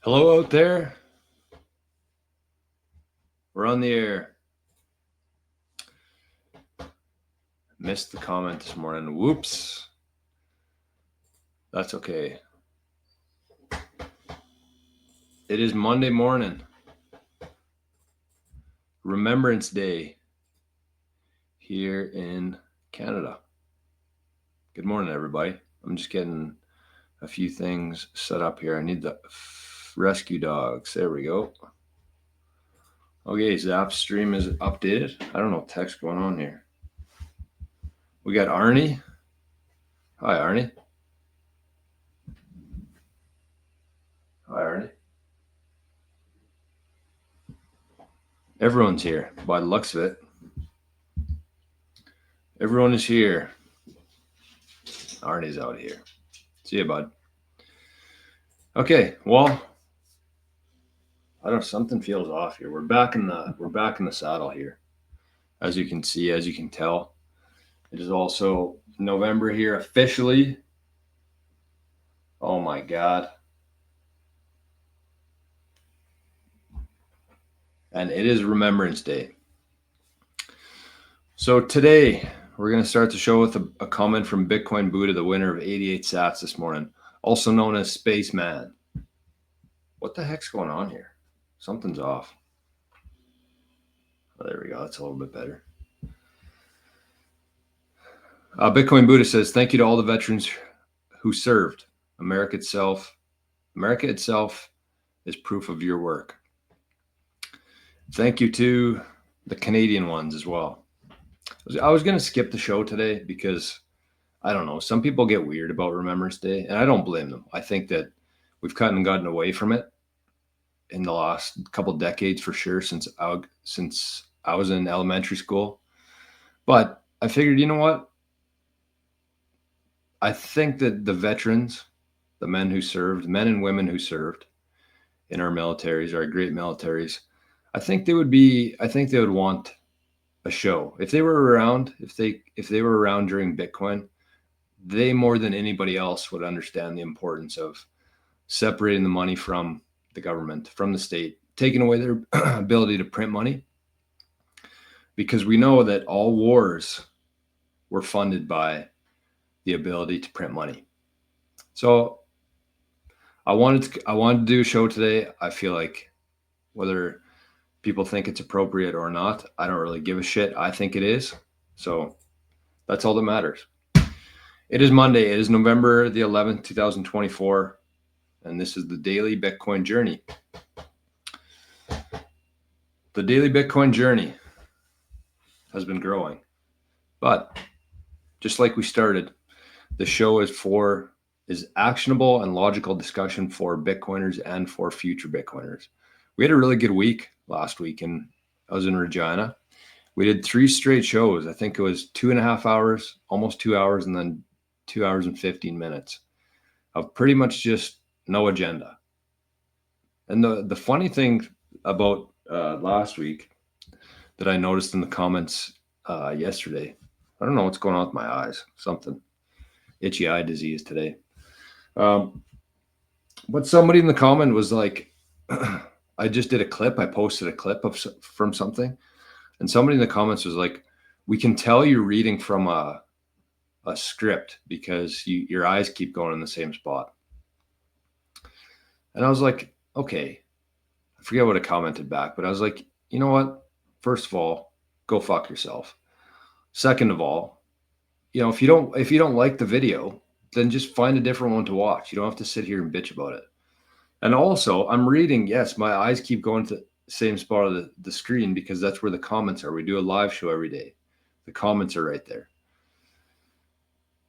Hello out there. We're on the air. Missed the comment this morning. Whoops. That's okay. It is Monday morning. Remembrance Day here in Canada. Good morning, everybody. I'm just getting a few things set up here. I need the rescue dogs. There we go. Okay, ZStream is updated. I don't know what the heck's going on here. We got Arnie. Hi, Arnie. Hi, Arnie. Everyone's here by the looks of it. Everyone is here. Arnie's out here. See you, bud. Okay, well, I don't know, something feels off here. We're back in the saddle here. As you can see, as you can tell, it is also November here officially. Oh my God. And it is Remembrance Day. So today we're going to start the show with a comment from Bitcoin Buddha, the winner of 88 sats this morning, also known as Spaceman. What the heck's going on here? Something's off. Oh, there we go. That's a little bit better. Bitcoin Buddha says, thank you to all the veterans who served. America itself is proof of your work. Thank you to the Canadian ones as well. I was going to skip the show today because, I don't know, some people get weird about Remembrance Day, and I don't blame them. I think that we've kind of gotten away from it in the last couple decades for sure, since I was in elementary school. But I figured, you know what? I think that the veterans, the men and women who served in our militaries, our great militaries, I think they would want a show. If they were around, if they were around during Bitcoin, they more than anybody else would understand the importance of separating the money from the government, from the state, taking away their ability to print money. Because we know that all wars were funded by the ability to print money. So I wanted to do a show today. I feel like whether people think it's appropriate or not, I don't really give a shit. I think it is. So that's all that matters. It is Monday. It is November the 11th, 2024. And this is the Daily Bitcoin Journey. The Daily Bitcoin Journey has been growing. But just like we started, the show is actionable and logical discussion for Bitcoiners and for future Bitcoiners. We had a really good week last week, and I was in Regina. We did 3 straight shows. I think it was 2.5 hours, almost 2 hours, and then 2 hours and 15 minutes of pretty much just no agenda. And the funny thing about last week that I noticed in the comments yesterday, I don't know what's going on with my eyes, something itchy eye disease today. But somebody in the comment was like, I just did a clip. I posted a clip from something, and somebody in the comments was like, we can tell you're reading from a script because your eyes keep going in the same spot. And I was like, okay, I forget what I commented back, but I was like, you know what? First of all, go fuck yourself. Second of all, if you don't like the video, then just find a different one to watch. You don't have to sit here and bitch about it. And also, I'm reading, yes, my eyes keep going to the same spot of the screen because that's where the comments are. We do a live show every day. The comments are right there.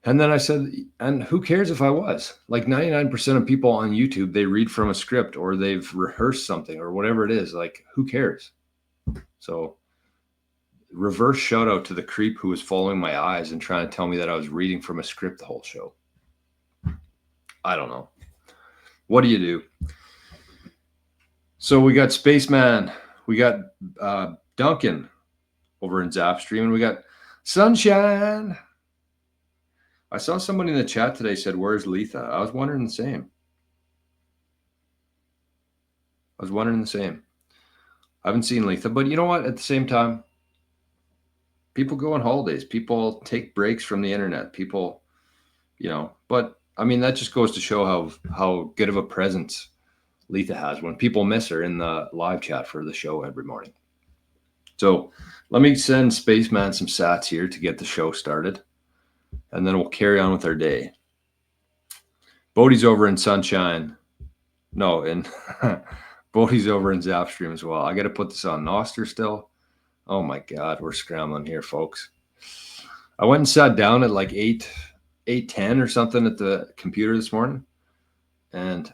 And then I said, and who cares if I was? Like 99% of people on YouTube, they read from a script or they've rehearsed something or whatever it is. Like, who cares? So reverse shout out to the creep who was following my eyes and trying to tell me that I was reading from a script the whole show. I don't know. What do you do? So we got Spaceman, we got Duncan over in Zapstream, and we got Sunshine. I saw somebody in the chat today said, where's Letha? I was wondering the same. I was wondering the same. I haven't seen Letha, but you know what? At the same time, people go on holidays. People take breaks from the internet. People, but I mean, that just goes to show how good of a presence Letha has when people miss her in the live chat for the show every morning. So let me send Spaceman some sats here to get the show started, and then we'll carry on with our day. Bodie's over in Sunshine. No, and Bodie's over in Zapstream as well. I got to put this on NOSTR still. Oh my God, we're scrambling here, folks. I went and sat down at like 8:10 or something at the computer this morning, and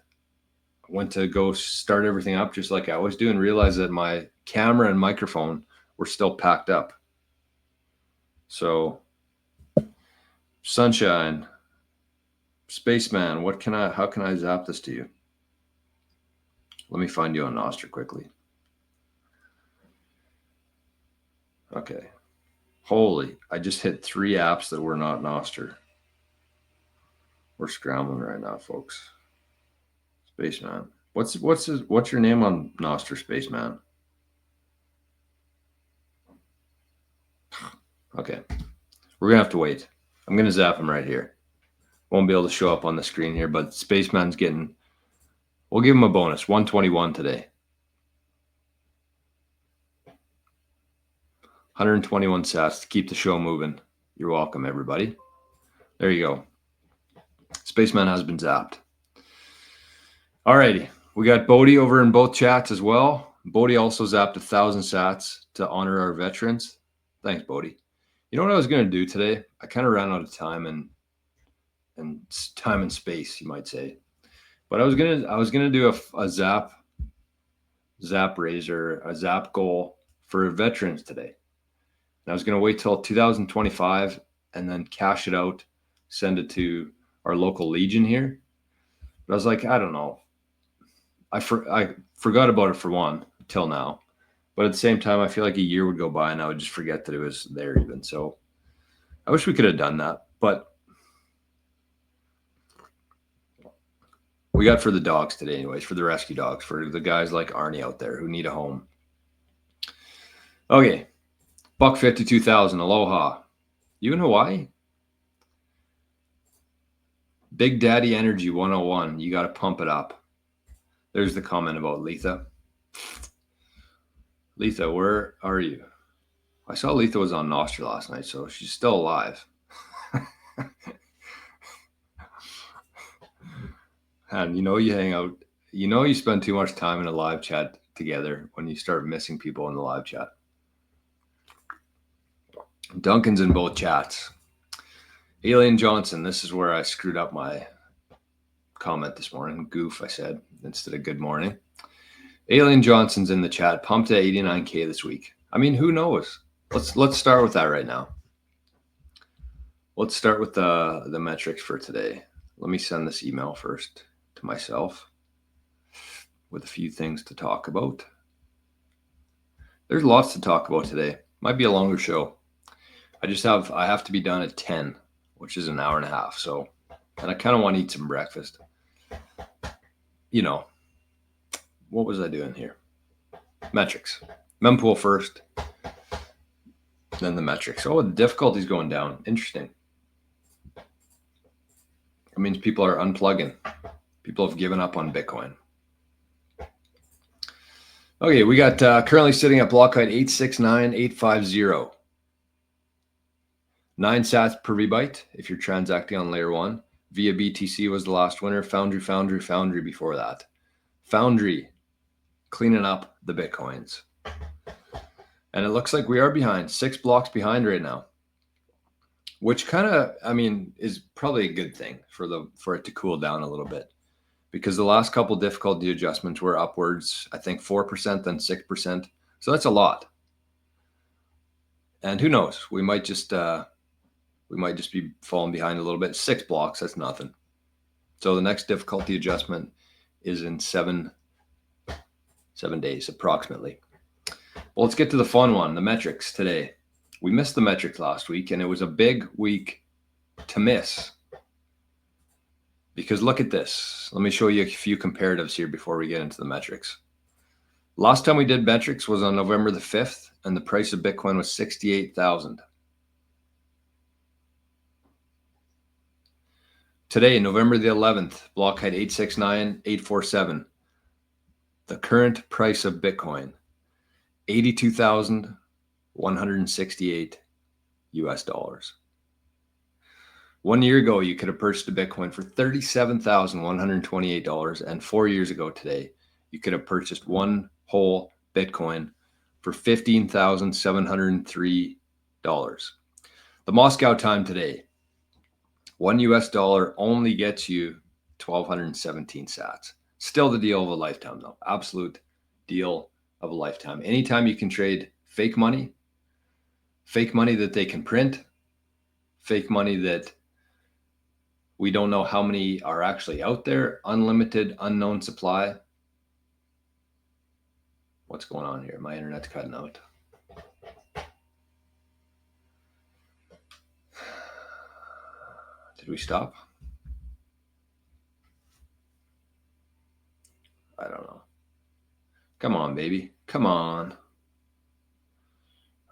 went to go start everything up just like I always do, and realized that my camera and microphone were still packed up. So, Sunshine, Spaceman, how can I zap this to you? Let me find you on NOSTR quickly. Okay. Holy, I just hit 3 apps that were not NOSTR. We're scrambling right now, folks. Spaceman. What's your name on NOSTR, Spaceman? Okay. We're going to have to wait. I'm going to zap him right here. Won't be able to show up on the screen here, but Spaceman's we'll give him a bonus, 121 today. 121 sats to keep the show moving. You're welcome, everybody. There you go. Spaceman has been zapped. Alrighty. We got Bodie over in both chats as well. Bodie also zapped 1,000 sats to honor our veterans. Thanks, Bodie. You know what I was going to do today? I kind of ran out of time and time and space, you might say. But I was gonna do a zap raiser, a zap goal for veterans today. And I was gonna wait till 2025 and then cash it out, send it to our local Legion here. But I was like, I don't know. I forgot about it for one till now. But at the same time, I feel like a year would go by and I would just forget that it was there even. So I wish we could have done that. But we got for the dogs today anyways, for the rescue dogs, for the guys like Arnie out there who need a home. Okay. Buck 52,000. Aloha. You in Hawaii? Big Daddy Energy 101. You got to pump it up. There's the comment about Letha. Letha, where are you? I saw Letha was on NOSTR last night, so she's still alive. And you hang out, you spend too much time in a live chat together when you start missing people in the live chat. Duncan's in both chats. Alien Johnson, this is where I screwed up my comment this morning. Goof, I said, instead of good morning. Alien Johnson's in the chat, pumped to 89K this week. I mean, who knows? Let's start with that right now. Let's start with the metrics for today. Let me send this email first to myself with a few things to talk about. There's lots to talk about today. Might be a longer show. I have to be done at 10, which is an hour and a half. So, and I kind of want to eat some breakfast. What was I doing here? Metrics. Mempool first, then the metrics. Oh, the difficulty's going down. Interesting. That means people are unplugging. People have given up on Bitcoin. Okay, we got currently sitting at block height 869,850. 9 sats per VByte if you're transacting on layer 1. Via BTC was the last winner. Foundry before that. Foundry cleaning up the Bitcoins. And it looks like we are behind, 6 blocks behind right now, which kind of, is probably a good thing for it to cool down a little bit, because the last couple difficulty adjustments were upwards, I think 4%, then 6%. So that's a lot. And who knows, we might just be falling behind a little bit. 6 blocks, that's nothing. So the next difficulty adjustment is in 7 days approximately. Well, let's get to the fun one, the metrics today. We missed the metrics last week, and it was a big week to miss. Because look at this. Let me show you a few comparatives here before we get into the metrics. Last time we did metrics was on November the 5th, and the price of Bitcoin was 68,000. Today, November the 11th, block height 869,847. The current price of Bitcoin, 82,168 US dollars. 1 year ago, you could have purchased a Bitcoin for $37,128. And 4 years ago today, you could have purchased one whole Bitcoin for $15,703. The Moscow time today, $1 only gets you 1,217 sats. Still the deal of a lifetime, though. Absolute deal of a lifetime. Anytime you can trade fake money that they can print, fake money that we don't know how many are actually out there, unlimited, unknown supply. What's going on here? My internet's cutting out. Did we stop? I don't know. Come on, baby. Come on.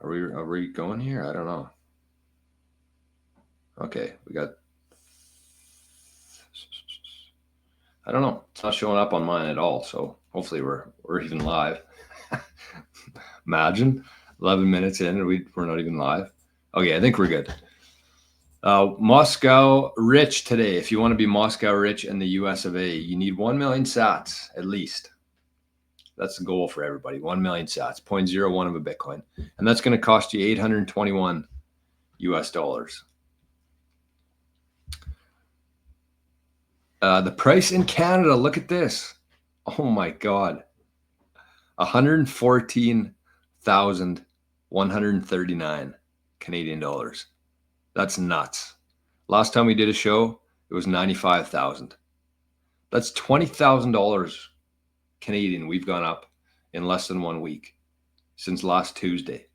Are we going here? I don't know. Okay, we got. I don't know. It's not showing up on mine at all. So hopefully we're even live. Imagine 11 minutes in and we're not even live. Okay, I think we're good. Moscow rich today. If you want to be Moscow rich in the US of A, you need 1 million sats at least. That's the goal for everybody. 1 million sats, 0.01 of a Bitcoin. And that's going to cost you 821 US dollars. The price in Canada, look at this. Oh my God. 114,139 Canadian dollars. That's nuts. Last time we did a show, it was 95,000. That's $20,000 Canadian we've gone up in less than 1 week since last Tuesday.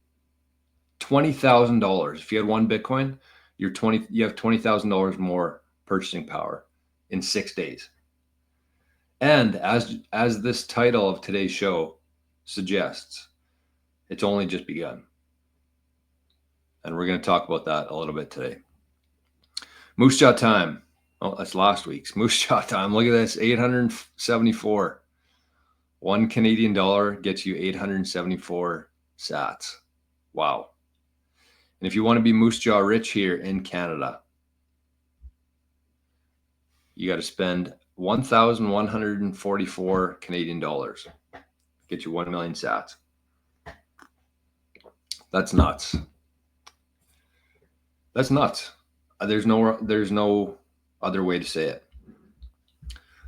$20,000. If you had one Bitcoin, you have $20,000 more purchasing power in 6 days. And as this title of today's show suggests, it's only just begun. And we're going to talk about that a little bit today. Moose Jaw time. Oh, that's last week's. Moose Jaw time. Look at this, 874. 1 Canadian dollar gets you 874 sats. Wow. And if you want to be Moose Jaw rich here in Canada, you got to spend 1,144 Canadian dollars. Get you 1 million sats. That's nuts. That's nuts. There's no other way to say it.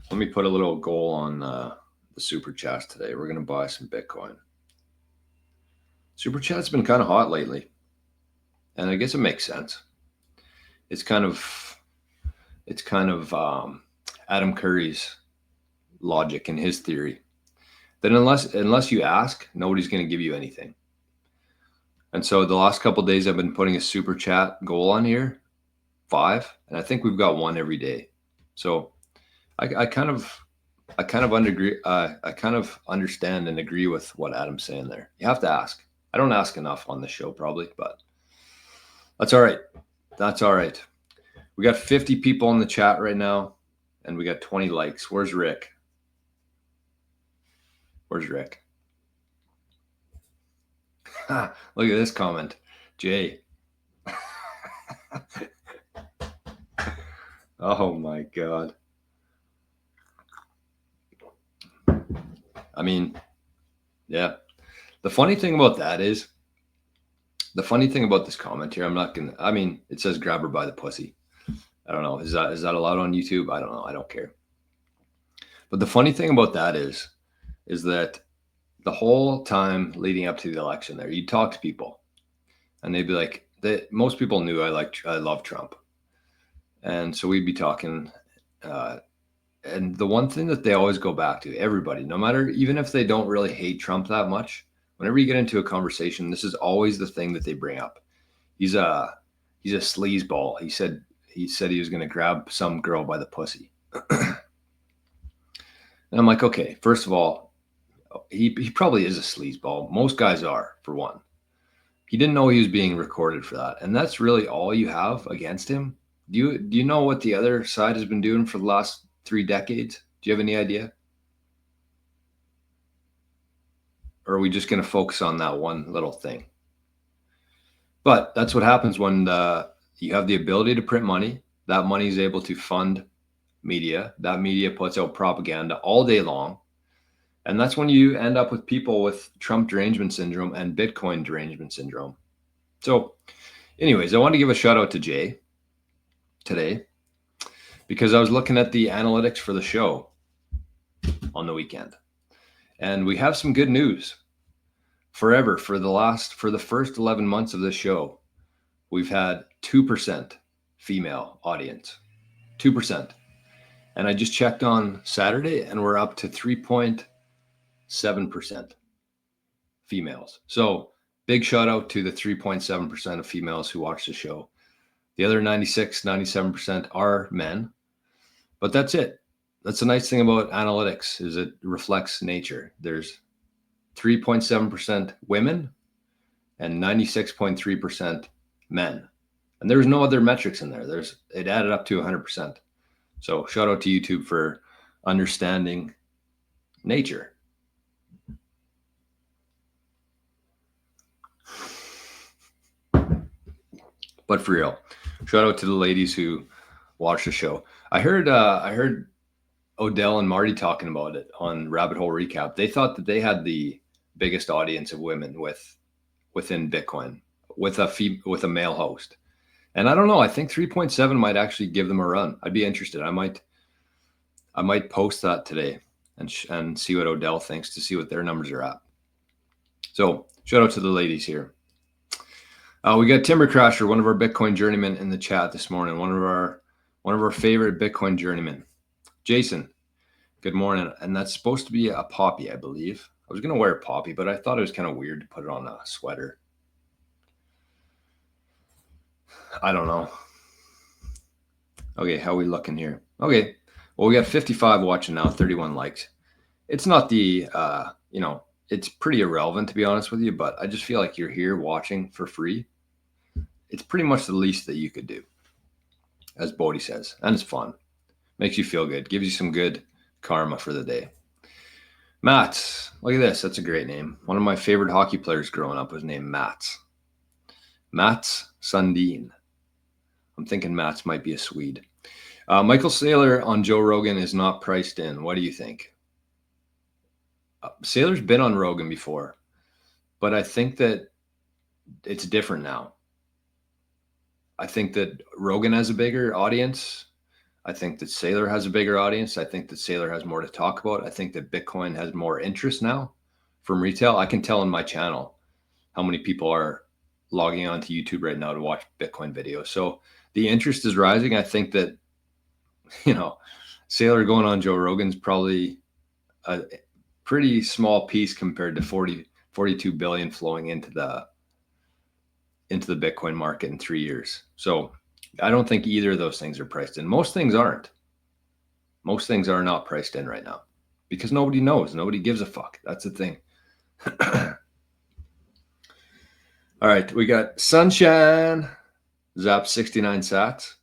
Let me put a little goal on the super chats today. We're going to buy some Bitcoin. Super chat's been kind of hot lately, and I guess it makes sense. It's kind of Adam Curry's logic and his theory that unless you ask, nobody's going to give you anything. And so the last couple of days, I've been putting a super chat goal on here, 5, and I think we've got 1 every day. So I kind of understand and agree with what Adam's saying there. You have to ask. I don't ask enough on the show probably, but that's all right. That's all right. We got 50 people in the chat right now, and we got 20 likes. Where's Rick? Where's Rick? Look at this comment. Jay. Oh my God. I mean, yeah. The funny thing about this comment here, it says grab her by the pussy. I don't know. Is that allowed on YouTube? I don't know. I don't care. But the funny thing about that is that the whole time leading up to the election there, you'd talk to people and they'd be like, most people knew I love Trump. And so we'd be talking, and the one thing that they always go back to, everybody, no matter, even if they don't really hate Trump that much, whenever you get into a conversation, this is always the thing that they bring up. He's a sleazeball. He said he was going to grab some girl by the pussy. And I'm like, okay, first of all, He probably is a sleazeball. Most guys are, for one. He didn't know he was being recorded for that. And that's really all you have against him. Do you know what the other side has been doing for the last 3 decades? Do you have any idea? Or are we just going to focus on that one little thing? But that's what happens when you have the ability to print money. That money is able to fund media. That media puts out propaganda all day long. And that's when you end up with people with Trump derangement syndrome and Bitcoin derangement syndrome. So anyways, I want to give a shout out to Jay today because I was looking at the analytics for the show on the weekend. And we have some good news. Forever, for the first 11 months of this show, we've had 2% female audience. 2%. And I just checked on Saturday and we're up to 3.7% females. So big shout out to the 3.7% of females who watch the show. The other 97% are men. But that's it. That's the nice thing about analytics is it reflects nature. There's 3.7% women and 96.3% men. And there's no other metrics in there. It added up to 100%. So shout out to YouTube for understanding nature. But for real, shout out to the ladies who watch the show. I heard Odell and Marty talking about it on Rabbit Hole Recap. They thought that they had the biggest audience of women within Bitcoin with a male host. And I don't know, I think 3.7 might actually give them a run. I'd be interested. I might post that today and see what Odell thinks to see what their numbers are at. So shout out to the ladies here. We got Timber Crasher, one of our Bitcoin journeymen in the chat this morning. One of our favorite Bitcoin journeymen. Jason, good morning. And that's supposed to be a poppy, I believe. I was going to wear a poppy, but I thought it was kind of weird to put it on a sweater. I don't know. Okay, how are we looking here? Okay, well, we got 55 watching now, 31 likes. It's not it's pretty irrelevant, to be honest with you, but I just feel like you're here watching for free. It's pretty much the least that you could do, as Bodhi says, and it's fun. Makes you feel good, gives you some good karma for the day. Mats, look at this. That's a great name. One of my favorite hockey players growing up was named Mats. Mats Sundin. I'm thinking Mats might be a Swede. Michael Saylor on Joe Rogan is not priced in. What do you think? Saylor's been on Rogan before, but I think that it's different now. I think that Rogan has a bigger audience. I think that Saylor has a bigger audience. I think that Saylor has more to talk about. I think that Bitcoin has more interest now from retail. I can tell on my channel how many people are logging on to YouTube right now to watch Bitcoin videos. So the interest is rising. I think that, Saylor going on Joe Rogan's probably a pretty small piece compared to 42 billion flowing into the Bitcoin market in 3 years. So I don't think either of those things are priced in. Most things aren't. Most things are not priced in right now because nobody knows. Nobody gives a fuck. That's the thing. All right. We got Sunshine Zap 69 sats.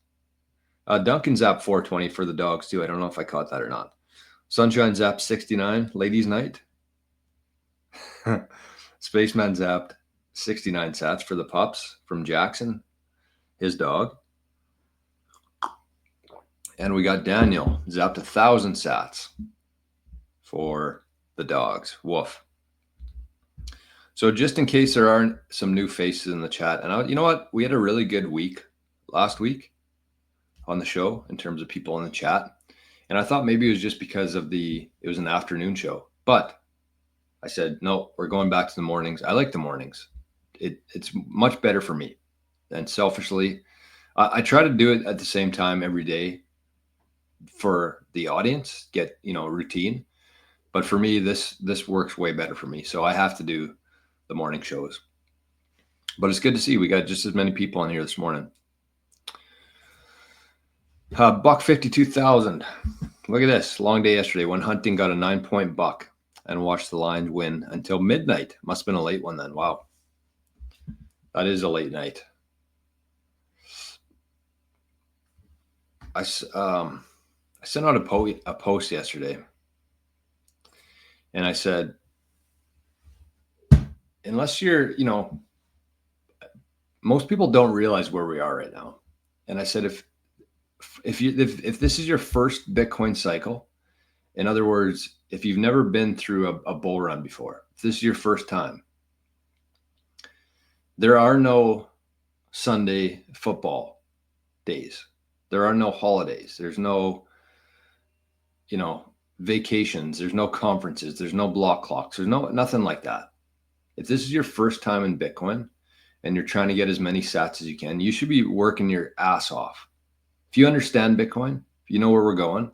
Duncan Zap 420 for the dogs too. I don't know if I caught that or not. Sunshine Zap 69, ladies night. Spaceman Zapped 69 sats for the pups from Jackson, his dog. And we got Daniel zapped 1,000 sats for the dogs. Woof. So just in case there aren't some new faces in the chat, and you know what? We had a really good week last week on the show in terms of people in the chat. And I thought maybe it was just because it was an afternoon show. But I said, no, we're going back to the mornings. I like the mornings. It's much better for me. And selfishly, I try to do it at the same time every day for the audience, get, routine. But for me, this works way better for me. So I have to do the morning shows. But it's good to see we got just as many people in here this morning. Buck 52,000. Look at this. Long day yesterday when hunting got a 9-point buck. and watched the Lions win until midnight. Must have been a late one then. Wow. That is a late night. I sent out a post yesterday, and I said, unless you're, most people don't realize where we are right now. And I said, if this is your first Bitcoin cycle, in other words, if you've never been through a bull run before, if this is your first time, there are no Sunday football days. There are no holidays. There's no, vacations. There's no conferences. There's no block clocks. There's nothing like that. If this is your first time in Bitcoin and you're trying to get as many sats as you can, you should be working your ass off. If you understand Bitcoin, if you know where we're going,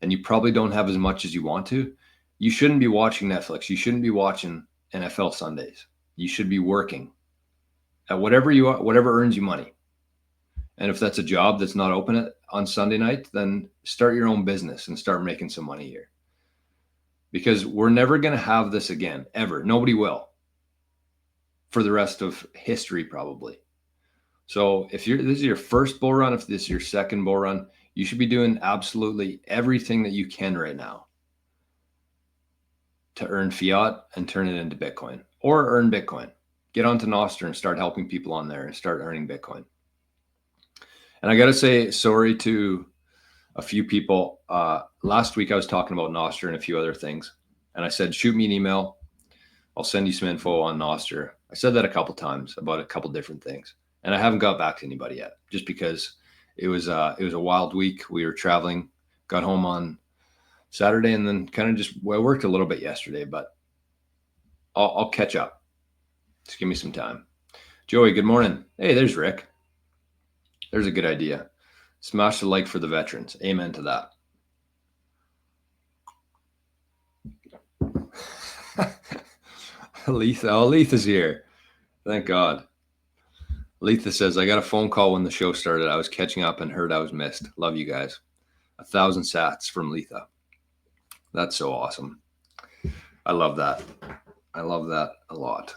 and you probably don't have as much as you want to, you shouldn't be watching Netflix. You shouldn't be watching NFL Sundays. You should be working at whatever earns you money. And if that's a job that's not open on Sunday night, then start your own business and start making some money here. Because we're never going to have this again, ever. Nobody will. For the rest of history, probably. So if this is your first bull run, if this is your second bull run, you should be doing absolutely everything that you can right now to earn fiat and turn it into Bitcoin, or earn Bitcoin. Get onto NOSTR and start helping people on there and start earning Bitcoin. And I got to say sorry to a few people. Last week I was talking about NOSTR and a few other things, and I said, shoot me an email. I'll send you some info on NOSTR. I said that a couple times about a couple different things, and I haven't got back to anybody yet, just because it was a wild week. We were traveling, got home on Saturday, and then kind of I worked a little bit yesterday, but I'll catch up. Just give me some time. Joey, good morning. Hey, there's Rick. There's a good idea. Smash the like for the veterans. Amen to that. Letha's here. Thank God. Letha says, I got a phone call when the show started. I was catching up and heard I was missed. Love you guys. 1,000 sats from Letha. That's so awesome. I love that. I love that a lot.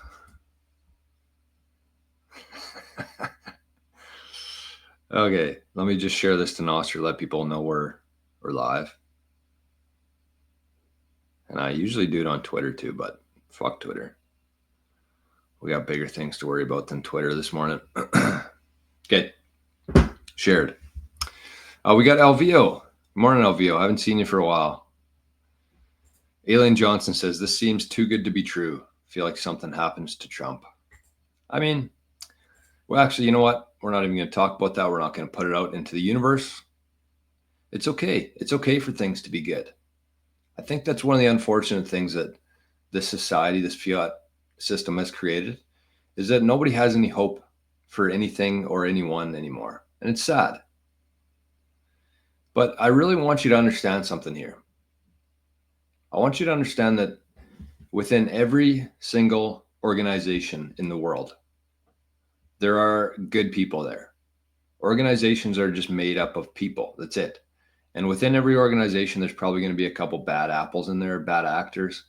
Okay, let me just share this to NOSTR, let people know we're live. And I usually do it on Twitter too, but fuck Twitter. We got bigger things to worry about than Twitter this morning. Okay, shared. We got LVO. Good morning, LVO. I haven't seen you for a while. Alien Johnson says, this seems too good to be true. Feel like something happens to Trump. I mean, well, actually, you know what? We're not even going to talk about that. We're not going to put it out into the universe. It's okay. It's okay for things to be good. I think that's one of the unfortunate things that this society, this fiat system has created, is that nobody has any hope for anything or anyone anymore. And it's sad. But I really want you to understand something here. I want you to understand that within every single organization in the world, there are good people there. Organizations are just made up of people. That's it. And within every organization, there's probably going to be a couple bad apples in there, bad actors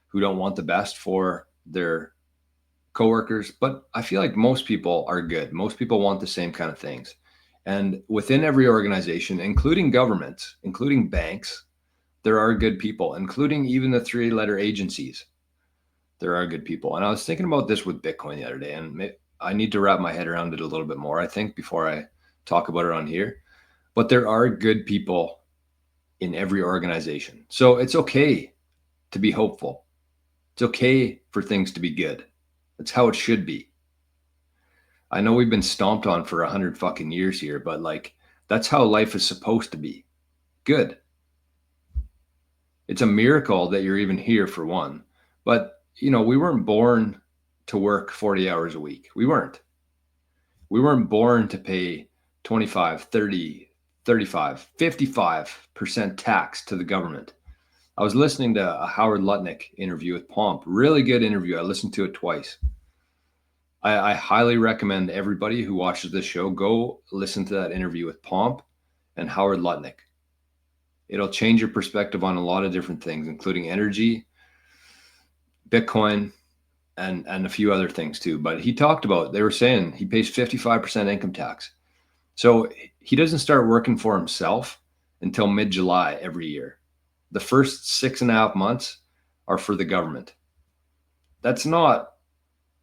who don't want the best for their coworkers. But I feel like most people are good. Most people want the same kind of things. And within every organization, including governments, including banks, there are good people, including even the 3-letter agencies. There are good people. And I was thinking about this with Bitcoin the other day, and I need to wrap my head around it a little bit more, I think, before I talk about it on here. But there are good people in every organization. So it's okay to be hopeful. It's okay for things to be good. That's how it should be. I know we've been stomped on for 100 fucking years here, but that's how life is supposed to be. Good. It's a miracle that you're even here, for one. But, we weren't born to work 40 hours a week. We weren't born to pay 25, 30, 35, 55% tax to the government. I was listening to a Howard Lutnick interview with Pomp. Really good interview. I listened to it twice. I highly recommend everybody who watches this show go listen to that interview with Pomp and Howard Lutnick. It'll change your perspective on a lot of different things, including energy, Bitcoin, and a few other things too. But he talked about, they were saying he pays 55% income tax. So he doesn't start working for himself until mid-July every year. The first 6.5 months are for the government. That's not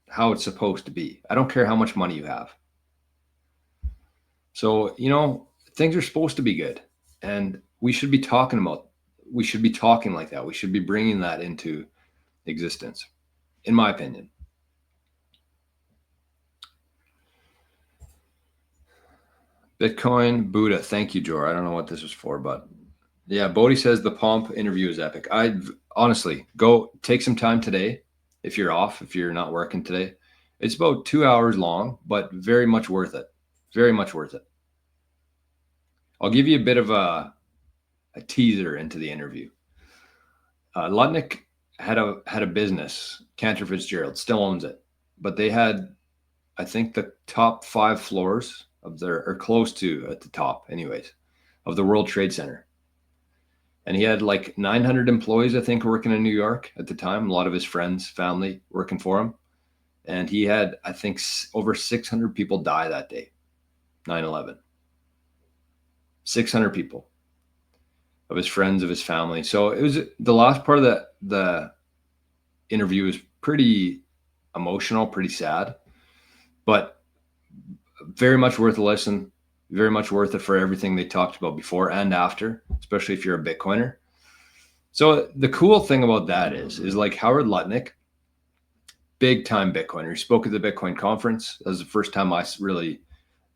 how it's supposed to be. I don't care how much money you have. So, things are supposed to be good. And we should be talking like that. We should be bringing that into existence, in my opinion. Bitcoin Buddha. Thank you, Jor. I don't know what this was for, but yeah, Bodhi says the Pomp interview is epic. I'd honestly go take some time today. If you're off, if you're not working today, it's about 2 hours long, but very much worth it. Very much worth it. I'll give you a bit of a teaser into the interview. Lutnick had a business. Cantor Fitzgerald still owns it, but they had, I think, the top 5 floors of or close to at the top, anyways, of the World Trade Center. And he had like 900 employees, I think, working in New York at the time. A lot of his friends, family working for him. And he had, I think, over 600 people die that day, 9/11. 600 people of his friends, of his family. So it was, the last part of the interview was pretty emotional, pretty sad, but very much worth a listen. Very much worth it for everything they talked about before and after, especially if you're a Bitcoiner. So the cool thing about that is like Howard Lutnick, big time Bitcoiner. He spoke at the Bitcoin conference. That was the first time I really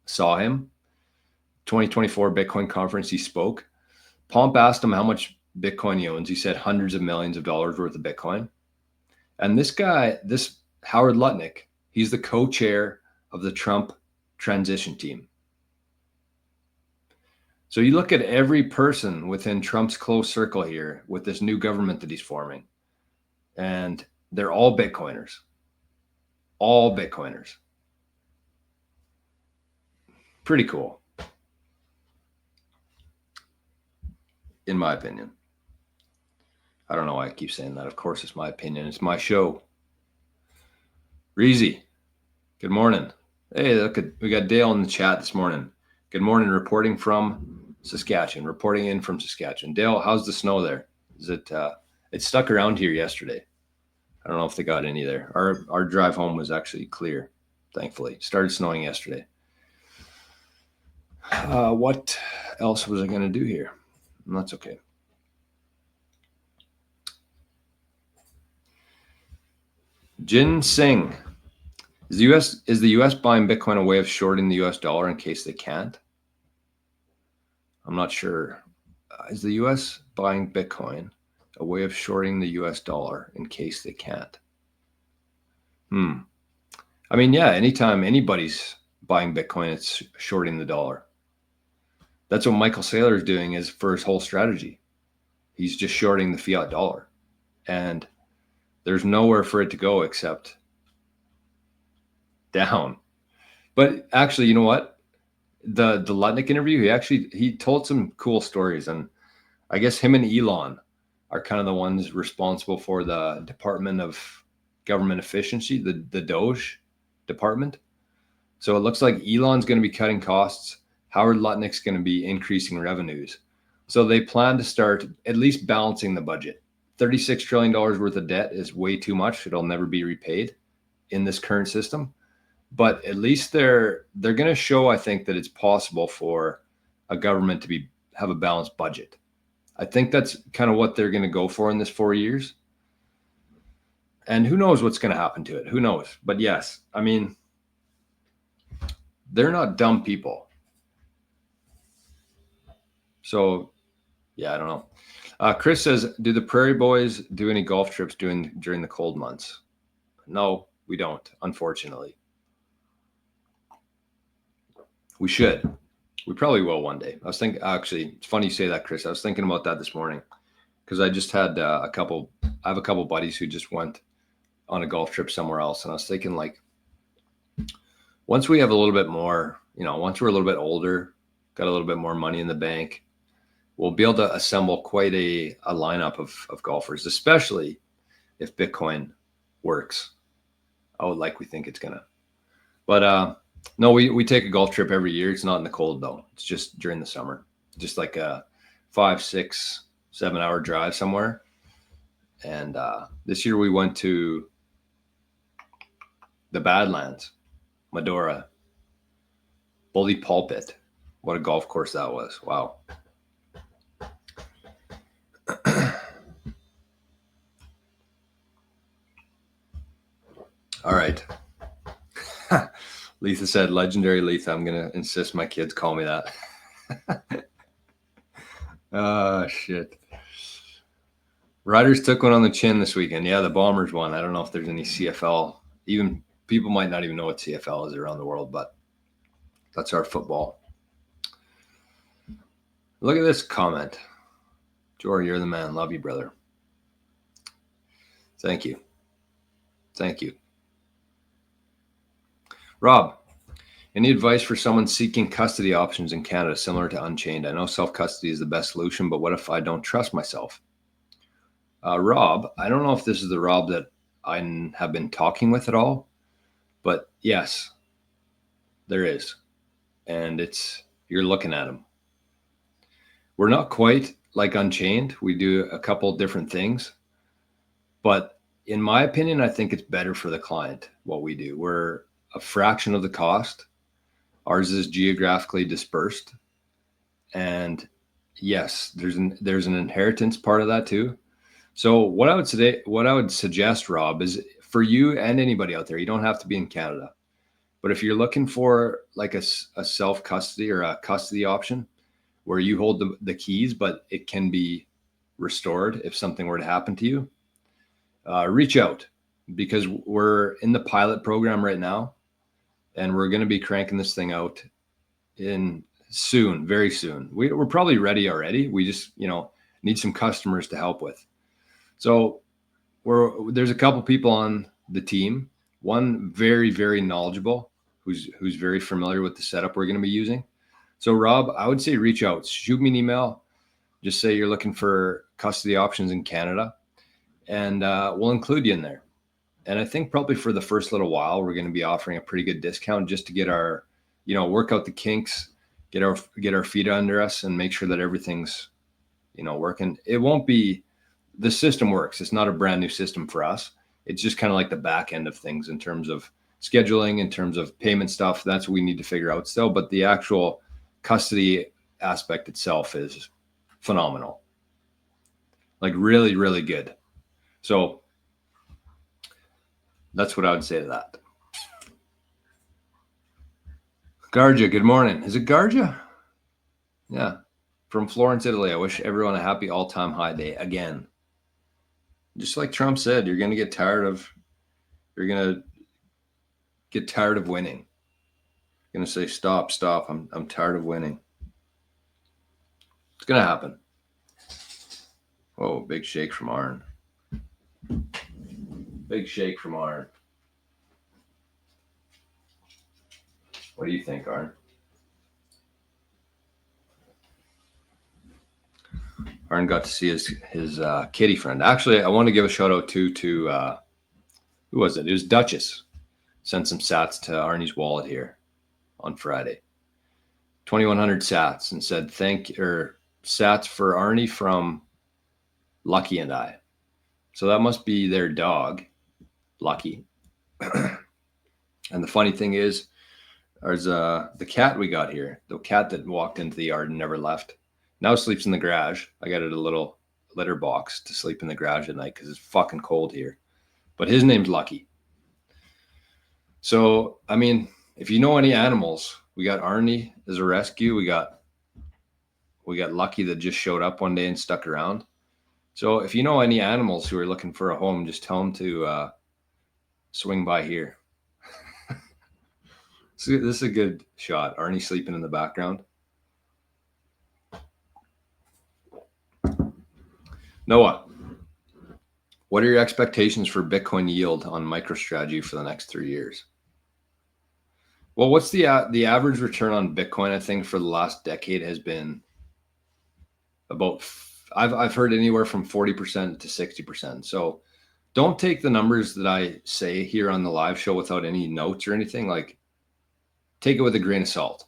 saw him. 2024 Bitcoin conference, he spoke. Pomp asked him how much Bitcoin he owns. He said hundreds of millions of dollars worth of Bitcoin. And this guy, this Howard Lutnick, he's the co-chair of the Trump transition team. So you look at every person within Trump's close circle here with this new government that he's forming, and they're all Bitcoiners. All Bitcoiners. Pretty cool, in my opinion. I don't know why I keep saying that. Of course, it's my opinion. It's my show. Reezy, good morning. Hey, look, we got Dale in the chat this morning. Good morning, reporting from Saskatchewan, reporting in from Saskatchewan. Dale, how's the snow there? Is it, it stuck around here yesterday. I don't know if they got any there. Our drive home was actually clear, thankfully. It started snowing yesterday. What else was I going to do here? That's okay. Jin Singh. Is the US buying Bitcoin a way of shorting the US dollar in case they can't? I'm not sure. Is the US buying Bitcoin a way of shorting the US dollar in case they can't? I mean, yeah, anytime anybody's buying Bitcoin, it's shorting the dollar. That's what Michael Saylor is doing is for his whole strategy. He's just shorting the fiat dollar. And there's nowhere for it to go except down. But actually, you know what? The Lutnick interview, he told some cool stories. And I guess him and Elon are kind of the ones responsible for the Department of Government Efficiency, the Doge department. So it looks like Elon's going to be cutting costs. Howard Lutnick's going to be increasing revenues. So they plan to start at least balancing the budget. $36 trillion worth of debt is way too much. It'll never be repaid in this current system. But at least they're going to show, I think, that it's possible for a government to have a balanced budget. I think that's kind of what they're going to go for in this 4 years. And who knows what's going to happen to it? Who knows? But yes, I mean, they're not dumb people. So, yeah, I don't know. Chris says, do the Prairie Boys do any golf trips during the cold months? No, we don't, unfortunately. We should. We probably will one day. I was thinking, actually, it's funny you say that, Chris. I was thinking about that this morning because I just had I have a couple buddies who just went on a golf trip somewhere else. And I was thinking, like, once we have a little bit more, once we're a little bit older, got a little bit more money in the bank, we'll be able to assemble quite a lineup of golfers, especially if Bitcoin works out like we think it's gonna. But no, we take a golf trip every year. It's not in the cold though. It's just during the summer, just like a 5, 6, 7 hour drive somewhere. And this year we went to the Badlands, Medora, Bully Pulpit. What a golf course that was. Wow. All right. Letha said, legendary Letha. I'm going to insist my kids call me that. Oh, shit. Riders took one on the chin this weekend. Yeah, the Bombers won. I don't know if there's any CFL. Even people might not even know what CFL is around the world, but that's our football. Look at this comment. Jory, you're the man. Love you, brother. Thank you. Thank you. Rob, any advice for someone seeking custody options in Canada similar to Unchained? I know self-custody is the best solution, but what if I don't trust myself? Rob, I don't know if this is the Rob that I have been talking with at all, but yes, there is. And you're looking at him. We're not quite like Unchained. We do a couple different things, but in my opinion, I think it's better for the client what we do. We're a fraction of the cost. Ours is geographically dispersed. And yes, there's an inheritance part of that too. So what I would suggest, Rob, is for you and anybody out there, you don't have to be in Canada, but if you're looking for like a self-custody or a custody option where you hold the keys, but it can be restored if something were to happen to you, reach out, because we're in the pilot program right now and we're going to be cranking this thing out in soon, very soon. We're probably ready already. We just, need some customers to help with. So there's a couple people on the team, one very, very knowledgeable, who's very familiar with the setup we're going to be using. So Rob, I would say reach out, shoot me an email, just say you're looking for custody options in Canada, and we'll include you in there. And I think probably for the first little while, we're going to be offering a pretty good discount just to get our, work out the kinks, get our feet under us and make sure that everything's, working. It won't be, the system works. It's not a brand new system for us. It's just kind of like the back end of things in terms of scheduling, in terms of payment stuff. That's what we need to figure out still. But the actual custody aspect itself is phenomenal. Like really, really good. So that's what I would say to that. Garja, good morning. Is it Garja? Yeah. From Florence, Italy. I wish everyone a happy all-time high day again. Just like Trump said, you're going to get tired of winning. You're going to say, stop. I'm tired of winning. It's going to happen. Whoa, big shake from Arn. Big shake from Arn. What do you think, Arn? Arn got to see his kitty friend. Actually, I want to give a shout out to who was it? It was Duchess. Sent some sats to Arnie's wallet here on Friday. 2,100 sats and said sats for Arnie from Lucky and I. So that must be their dog, Lucky. And the funny thing is, there's the cat we got here, the cat that walked into the yard and never left, now sleeps in the garage. I got it a little litter box to sleep in the garage at night because it's fucking cold here. But his name's Lucky. So, I mean, if you know any animals, we got Arnie as a rescue. We got Lucky that just showed up one day and stuck around. So if you know any animals who are looking for a home, just tell them to swing by here. So this is a good shot. Arnie sleeping in the background. Noah, what are your expectations for Bitcoin yield on MicroStrategy for the next 3 years? Well, what's the average return on Bitcoin? I think for the last decade has been about, I've heard anywhere from 40% to 60%. So don't take the numbers that I say here on the live show without any notes or anything. Like, take it with a grain of salt.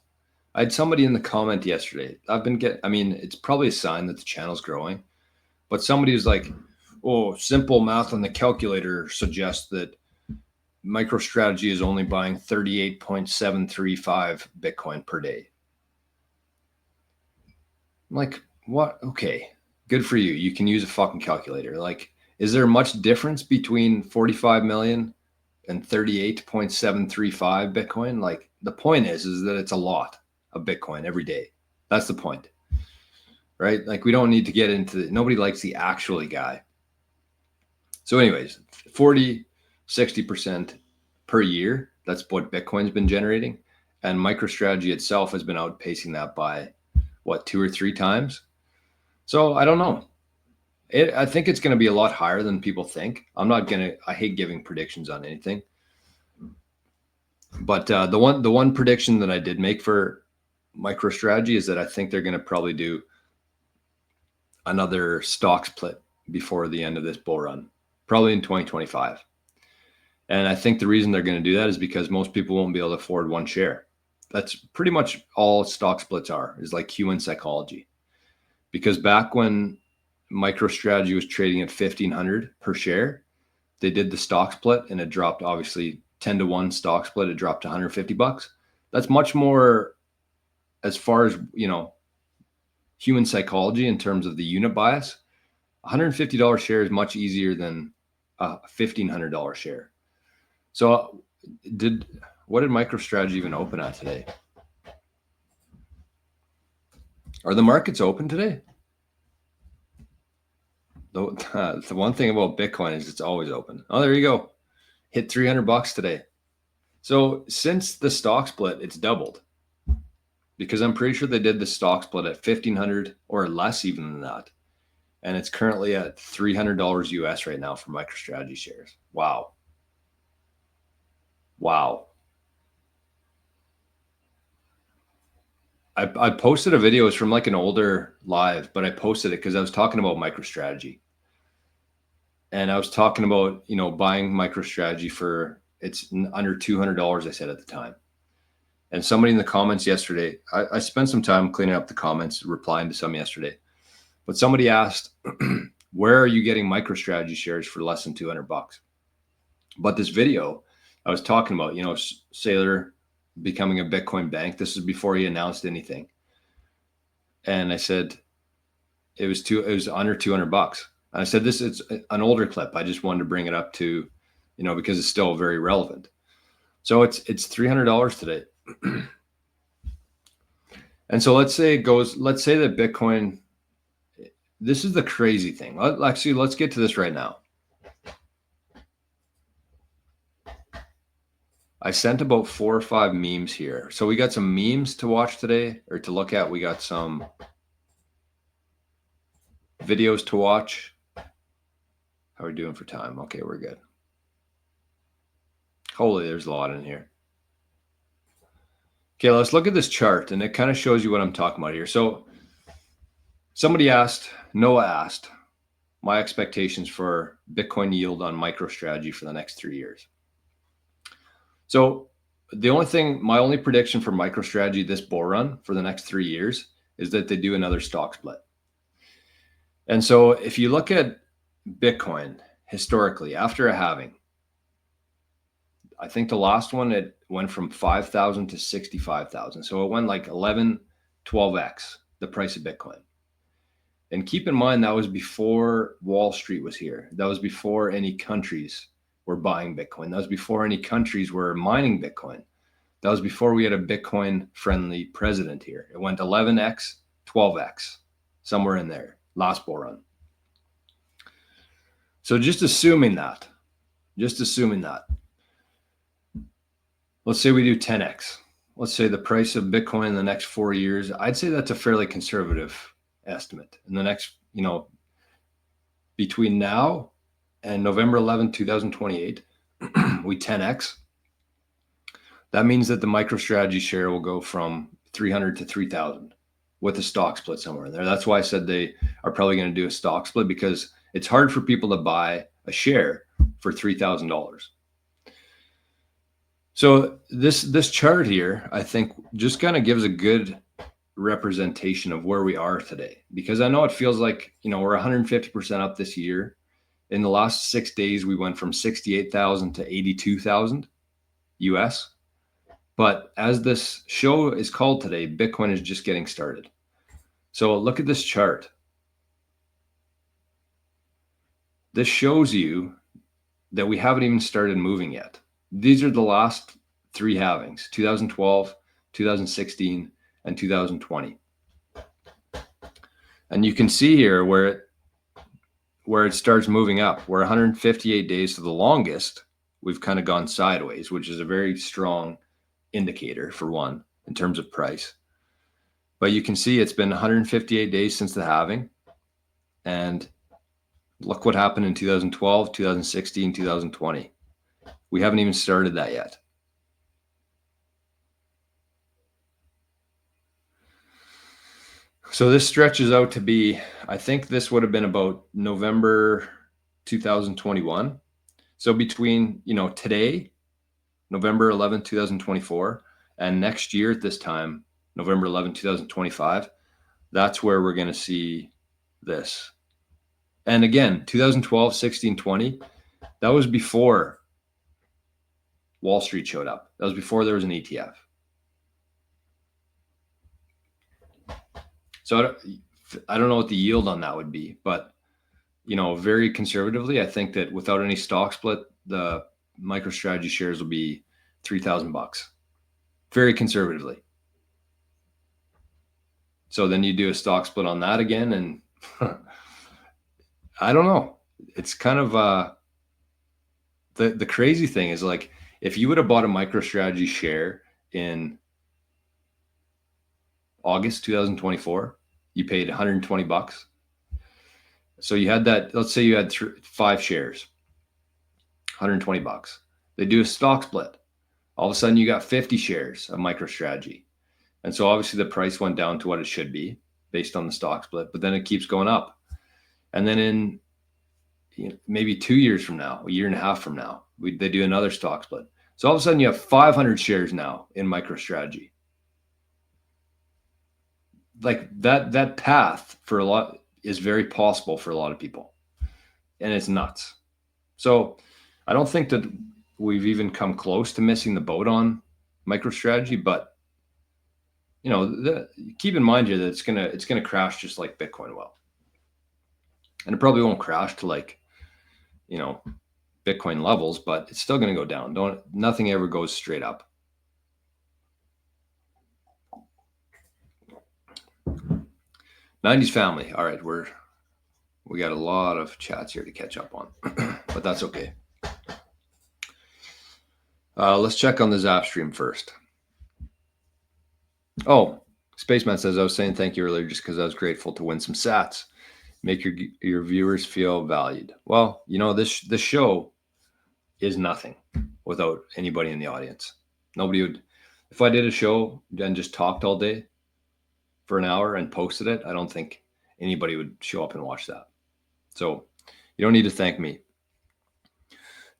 I had somebody in the comment yesterday. I mean, it's probably a sign that the channel's growing, but somebody was like, oh, simple math on the calculator suggests that MicroStrategy is only buying 38.735 Bitcoin per day. I'm like, what? Okay, good for you. You can use a fucking calculator. Like, is there much difference between 45 million and 38.735 Bitcoin? Like, the point is that it's a lot of Bitcoin every day. That's the point, right? Like, we don't need to get into nobody likes the actually guy. So anyways, 40, 60% per year. That's what Bitcoin's been generating. And MicroStrategy itself has been outpacing that by what, 2 or 3 times. So I don't know. I think it's going to be a lot higher than people think. I hate giving predictions on anything. But the one prediction that I did make for MicroStrategy is that I think they're going to probably do another stock split before the end of this bull run, probably in 2025. And I think the reason they're going to do that is because most people won't be able to afford one share. That's pretty much all stock splits are, is like human psychology. Because back when MicroStrategy was trading at 1,500 per share, they did the stock split and it dropped, obviously 10-to-1 stock split. It dropped to $150. That's much more, as far as, human psychology in terms of the unit bias. $150 share is much easier than a $1,500 share. So what did MicroStrategy even open at today? Are the markets open today? The one thing about Bitcoin is it's always open. Oh, there you go. Hit $300 today. So since the stock split, it's doubled, because I'm pretty sure they did the stock split at 1,500 or less even than that. And it's currently at $300 US right now for MicroStrategy shares. Wow. I posted a video. It's from like an older live, but I posted it because I was talking about MicroStrategy. And I was talking about, buying MicroStrategy for, it's under $200, I said at the time. And somebody in the comments yesterday, I spent some time cleaning up the comments, replying to some yesterday. But somebody asked, where are you getting MicroStrategy shares for less than $200? But this video I was talking about, Saylor becoming a Bitcoin bank. This is before he announced anything. And I said, it was under $200. And I said, this is an older clip. I just wanted to bring it up to, because it's still very relevant. So it's $300 today. And so let's say that Bitcoin, this is the crazy thing. Let's get to this right now. I sent about 4 or 5 memes here. So we got some memes to watch today, or to look at. We got some videos to watch. How are we doing for time? Okay, we're good. Holy, there's a lot in here. Okay, let's look at this chart, and it kind of shows you what I'm talking about here. So Noah asked, my expectations for Bitcoin yield on MicroStrategy for the next 3 years. So my only prediction for MicroStrategy this bull run for the next 3 years is that they do another stock split. And so if you look at Bitcoin historically, after a halving, I think the last one, it went from 5,000 to 65,000. So it went like 11, 12x the price of Bitcoin. And keep in mind, that was before Wall Street was here. That was before any countries were buying Bitcoin. That was before any countries were mining Bitcoin. That was before we had a Bitcoin friendly president here. It went 11x, 12x, somewhere in there, last bull run. So just assuming that, let's say we do 10x. Let's say the price of Bitcoin in the next 4 years, I'd say that's a fairly conservative estimate. In the next, between now and November 11, 2028, we 10x. That means that the MicroStrategy share will go from 300 to 3,000 with a stock split somewhere in there. That's why I said they are probably going to do a stock split, because it's hard for people to buy a share for $3,000. So this chart here, I think, just kind of gives a good representation of where we are today, because I know it feels like, we're 150% up this year. In the last 6 days, we went from 68,000 to 82,000 US. But as this show is called today, Bitcoin is just getting started. So look at this chart. This shows you that we haven't even started moving yet. These are the last 3 halvings, 2012, 2016, and 2020. And you can see here where it starts moving up. We're 158 days to the longest. We've kind of gone sideways, which is a very strong indicator, for one, in terms of price. But you can see it's been 158 days since the halving. And look what happened in 2012, 2016, 2020. We haven't even started that yet. So this stretches out to be, I think this would have been about November 2021. So between, today, November 11, 2024, and next year at this time, November 11, 2025, that's where we're going to see this. And again, 2012, 16, 20, that was before Wall Street showed up. That was before there was an ETF. So I don't know what the yield on that would be, but very conservatively, I think that without any stock split, the MicroStrategy shares will be $3,000. Very conservatively. So then you do a stock split on that again, and I don't know. It's kind of the crazy thing is, like, if you would have bought a MicroStrategy share in August 2024, you paid $120. So you had that, let's say you had 5 shares, $120. They do a stock split. All of a sudden you got 50 shares of MicroStrategy. And so obviously the price went down to what it should be based on the stock split, but then it keeps going up. And then in maybe 2 years from now, a year and a half from now, they do another stock split. So all of a sudden you have 500 shares now in MicroStrategy. Like that path for a lot is very possible for a lot of people, and it's nuts. So I don't think that we've even come close to missing the boat on MicroStrategy, but keep in mind here that it's gonna crash just like Bitcoin will, and it probably won't crash to Bitcoin levels, but it's still gonna go down. Nothing ever goes straight up. '90s family. All right, we got a lot of chats here to catch up on, but that's okay. Let's check on the Zap stream first. Oh, Spaceman says, I was saying thank you earlier just because I was grateful to win some sats. Make your viewers feel valued. Well, this show is nothing without anybody in the audience. Nobody would, if I did a show and just talked all day for an hour and posted it, I don't think anybody would show up and watch that. So you don't need to thank me.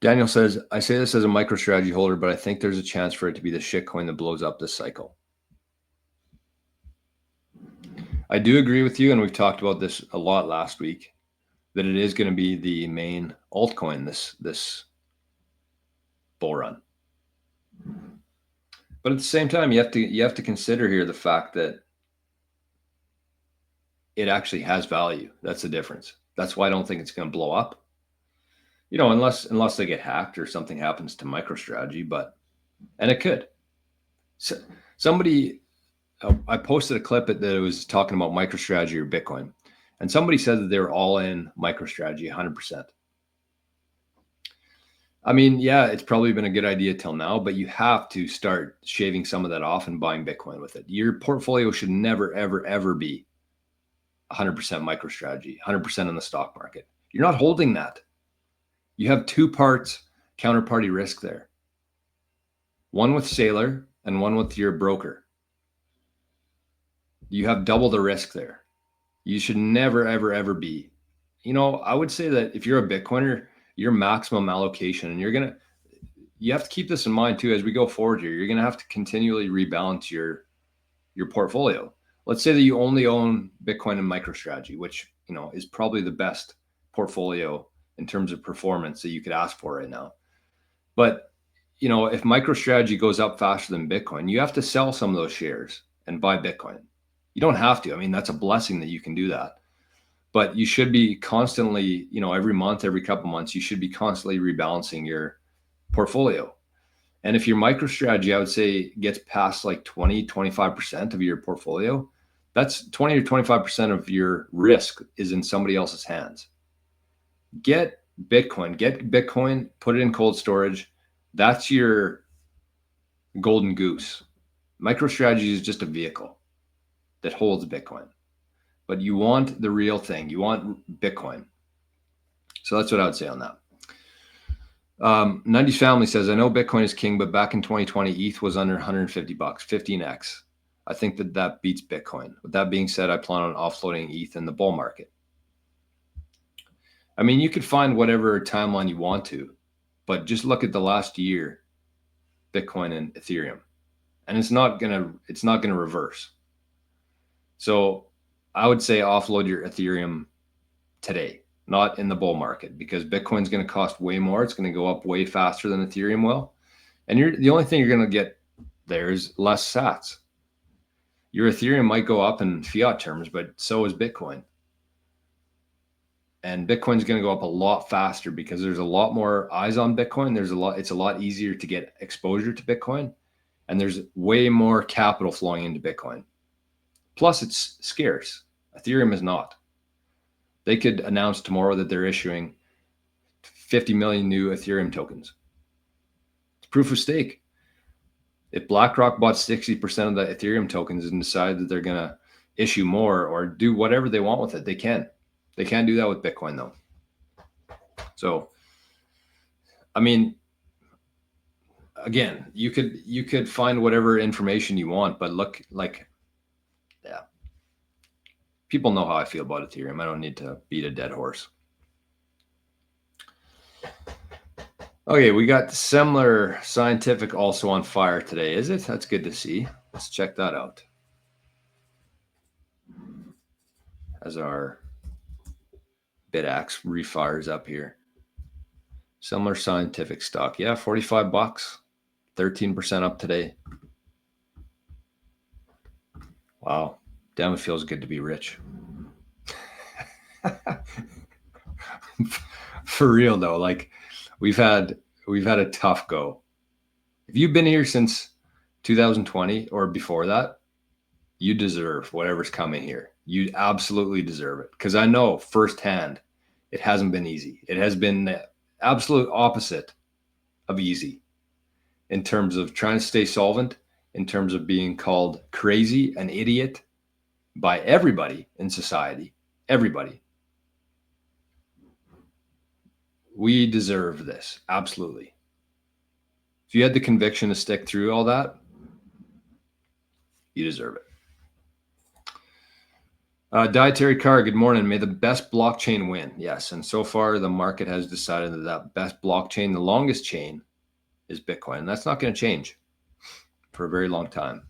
Daniel says, I say this as a MicroStrategy holder, but I think there's a chance for it to be the shitcoin that blows up this cycle. I do agree with you, and we've talked about this a lot last week, that it is going to be the main altcoin this bull run. But at the same time, you have to consider here the fact that it actually has value. That's the difference. That's why I don't think it's going to blow up. Unless they get hacked or something happens to MicroStrategy, and it could. So I posted a clip that it was talking about MicroStrategy or Bitcoin, and somebody said that they were all in MicroStrategy 100%. I mean, yeah, it's probably been a good idea till now, but you have to start shaving some of that off and buying Bitcoin with it. Your portfolio should never, ever, ever be 100% MicroStrategy, 100% in the stock market. You're not holding that. You have 2 parts counterparty risk there. One with Sailor and one with your broker. You have double the risk there. You should never, ever, ever be. I would say that if you're a Bitcoiner, your maximum allocation. And you have to keep this in mind too, as we go forward here. You're going to have to continually rebalance your portfolio. Let's say that you only own Bitcoin and MicroStrategy, which, is probably the best portfolio in terms of performance that you could ask for right now. But, if MicroStrategy goes up faster than Bitcoin, you have to sell some of those shares and buy Bitcoin. You don't have to. I mean, that's a blessing that you can do that. But you should be constantly, every month, every couple months, you should be constantly rebalancing your portfolio. And if your MicroStrategy, I would say, gets past like 20, 25% of your portfolio, that's 20 or 25% of your risk is in somebody else's hands. Get Bitcoin, put it in cold storage. That's your golden goose. MicroStrategy is just a vehicle that holds Bitcoin, but you want the real thing. You want Bitcoin. So that's what I would say on that. 90s Family says, I know Bitcoin is king, but back in 2020, ETH was under 150 bucks, 15x. I think that beats Bitcoin. With that being said, I plan on offloading ETH in the bull market. I mean, you could find whatever timeline you want to, but just look at the last year, Bitcoin and Ethereum, and it's not gonna reverse. So I would say offload your Ethereum today, not in the bull market, because Bitcoin's going to cost way more. It's going to go up way faster than Ethereum will. And the only thing you're going to get there is less sats. Your Ethereum might go up in fiat terms, but so is Bitcoin. And Bitcoin's going to go up a lot faster because there's a lot more eyes on Bitcoin. It's a lot easier to get exposure to Bitcoin, and there's way more capital flowing into Bitcoin. Plus, it's scarce. Ethereum is not. They could announce tomorrow that they're issuing 50 million new Ethereum tokens. It's proof of stake. If BlackRock bought 60% of the Ethereum tokens and decide that they're going to issue more or do whatever they want with it, they can. They can't do that with Bitcoin, though. So, I mean, again, you could find whatever information you want, but look, like, yeah. People know how I feel about Ethereum. I don't need to beat a dead horse. Okay, we got Similar Scientific also on fire today, is it? That's good to see. Let's check that out. As our BitAxe refires up here. Similar Scientific stock. Yeah, 45 bucks. 13% up today. Wow. Damn, it feels good to be rich. For real though, like we've had a tough go. If you've been here since 2020 or before that, you deserve whatever's coming here. You absolutely deserve it, because I know firsthand it hasn't been easy. It has been the absolute opposite of easy in terms of trying to stay solvent, in terms of being called crazy, an idiot by everybody in society. Everybody. We deserve this. Absolutely. If you had the conviction to stick through all that, you deserve it. Dietary Car, good morning. May the best blockchain win. Yes, and so far the market has decided that best blockchain, the longest chain, is Bitcoin. And that's not going to change for a very long time.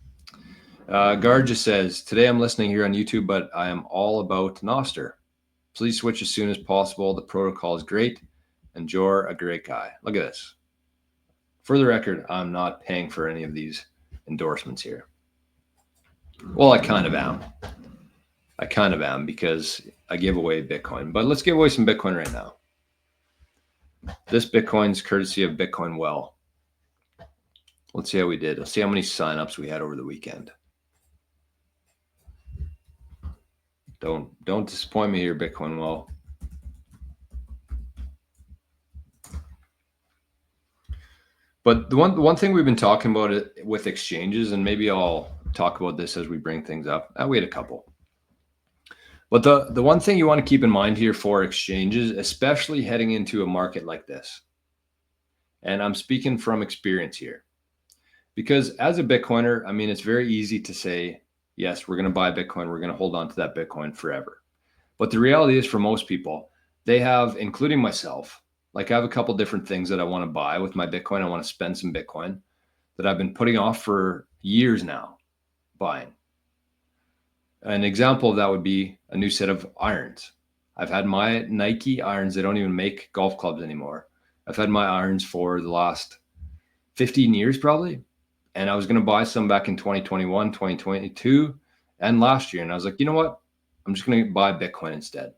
Garja says, today I'm listening here on YouTube, but I am all about NOSTR. Please switch as soon as possible. The protocol is great. And Jor, a great guy. Look at this. For the record, I'm not paying for any of these endorsements here. Well, I kind of am. Because I give away Bitcoin. But let's give away some Bitcoin right now. This Bitcoin's courtesy of Bitcoin Well. Let's see how we did. Let's see how many signups we had over the weekend. Don't disappoint me here, Bitcoin Well. But the one thing we've been talking about it with exchanges, and maybe I'll talk about this as we bring things up. We had a couple. But the one thing you want to keep in mind here for exchanges, especially heading into a market like this, and I'm speaking from experience here, because as a Bitcoiner, I mean, it's very easy to say, yes, we're going to buy Bitcoin. We're going to hold on to that Bitcoin forever. But the reality is, for most people, they have, including myself, Like I have a couple different things that I want to buy with my Bitcoin. I want to spend some Bitcoin that I've been putting off for years now, buying. An example of that would be a new set of irons. I've had my Nike irons. They don't even make golf clubs anymore. I've had my irons for the last 15 years probably. And I was going to buy some back in 2021, 2022, and last year. And I was like, you know what? I'm just going to buy Bitcoin instead.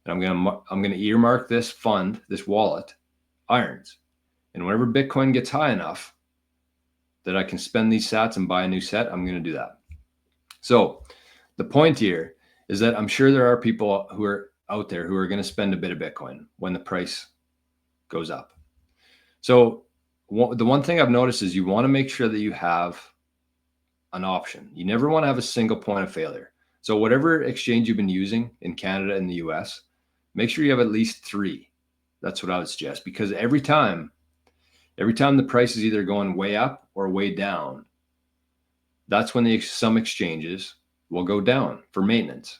And I'm going to earmark this fund, this wallet, irons. And whenever Bitcoin gets high enough that I can spend these sats and buy a new set, I'm going to do that. So the point here is that I'm sure there are people who are out there who are going to spend a bit of Bitcoin when the price goes up. So the one thing I've noticed is you want to make sure that you have an option. You never want to have a single point of failure. So whatever exchange you've been using in Canada and the US, make sure you have at least 3. That's what I would suggest, because every time the price is either going way up or way down, that's when some exchanges will go down for maintenance.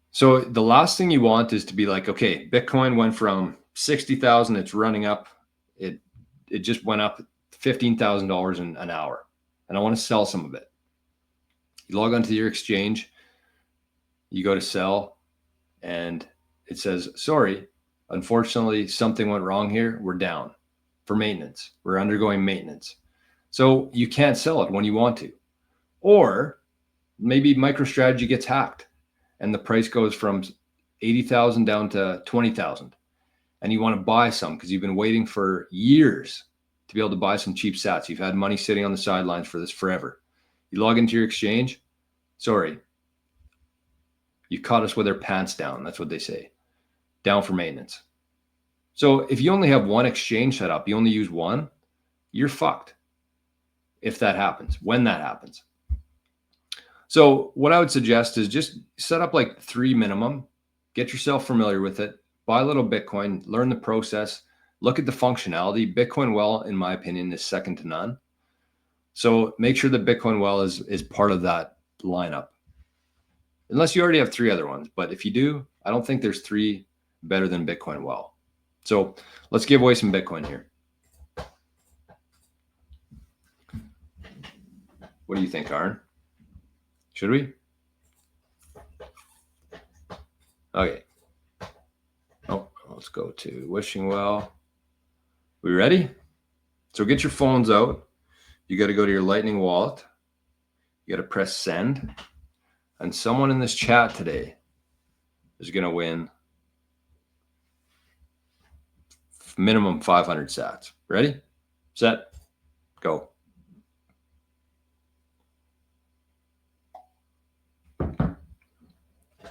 So the last thing you want is to be like, okay, Bitcoin went from 60,000, it's running up. It just went up $15,000 in an hour, and I want to sell some of it. You log onto your exchange, you go to sell, and it says, sorry, unfortunately, something went wrong here. We're down for maintenance. We're undergoing maintenance. So you can't sell it when you want to. Or maybe MicroStrategy gets hacked and the price goes from 80,000 down to 20,000. And you want to buy some because you've been waiting for years to be able to buy some cheap sats. You've had money sitting on the sidelines for this forever. You log into your exchange. Sorry, you caught us with our pants down. That's what they say. Down for maintenance. So if you only have one exchange set up, you only use one, you're fucked if that happens, when that happens. So what I would suggest is just set up like 3 minimum, get yourself familiar with it, buy a little Bitcoin, learn the process, look at the functionality. Bitcoin Well, in my opinion, is second to none. So make sure that Bitcoin Well is part of that lineup. Unless you already have 3 other ones. But if you do, I don't think there's 3 better than Bitcoin Well. So let's give away some Bitcoin here. What do you think, Arn? Should we? Okay. Oh, let's go to wishing well. We ready? So get your phones out. You got to go to your Lightning wallet. You got to press send. And someone in this chat today is going to win minimum 500 sats. Ready? Set. Go.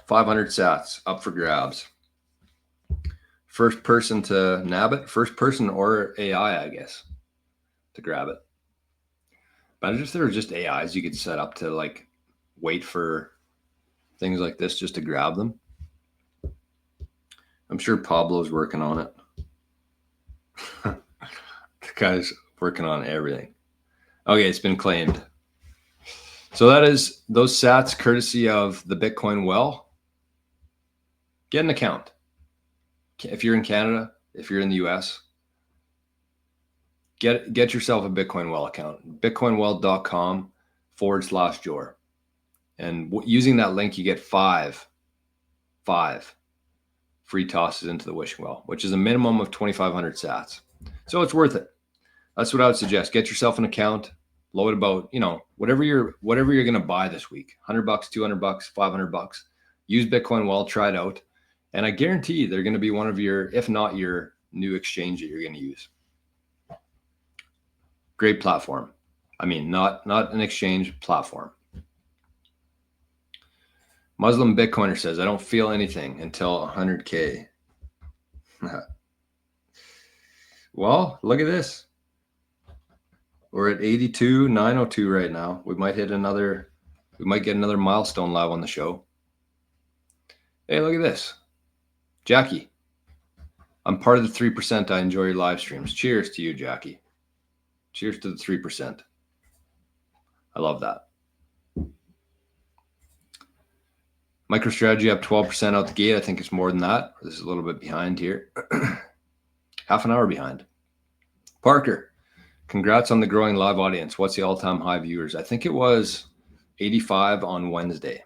$500 sats up for grabs. First person to nab it, first person or AI, I guess, to grab it. But if there were just AIs you could set up to like wait for things like this just to grab them. I'm sure Pablo's working on it. The guy's working on everything. Okay, it's been claimed. So that is those sats courtesy of the Bitcoin Well. Get an account. If you're in Canada, if you're in the US, get yourself a Bitcoin Well account. bitcoinwell.com/Jor. And using that link, you get five free tosses into the wishing well, which is a minimum of 2,500 sats. So it's worth it. That's what I would suggest. Get yourself an account, load about, whatever you're going to buy this week, $100, $200, $500. Use Bitcoin Well, try it out. And I guarantee you they're going to be one of your, if not your new exchange that you're going to use. Great platform. I mean, not an exchange, platform. Muslim Bitcoiner says, I don't feel anything until 100K. Well, look at this. We're at 82,902 right now. We might get another milestone live on the show. Hey, look at this. Jackie, I'm part of the 3%. I enjoy your live streams. Cheers to you, Jackie. Cheers to the 3%. I love that. MicroStrategy up 12% out the gate. I think it's more than that. This is a little bit behind here. Half an hour behind. Parker, congrats on the growing live audience. What's the all-time high viewers? I think it was 85 on Wednesday.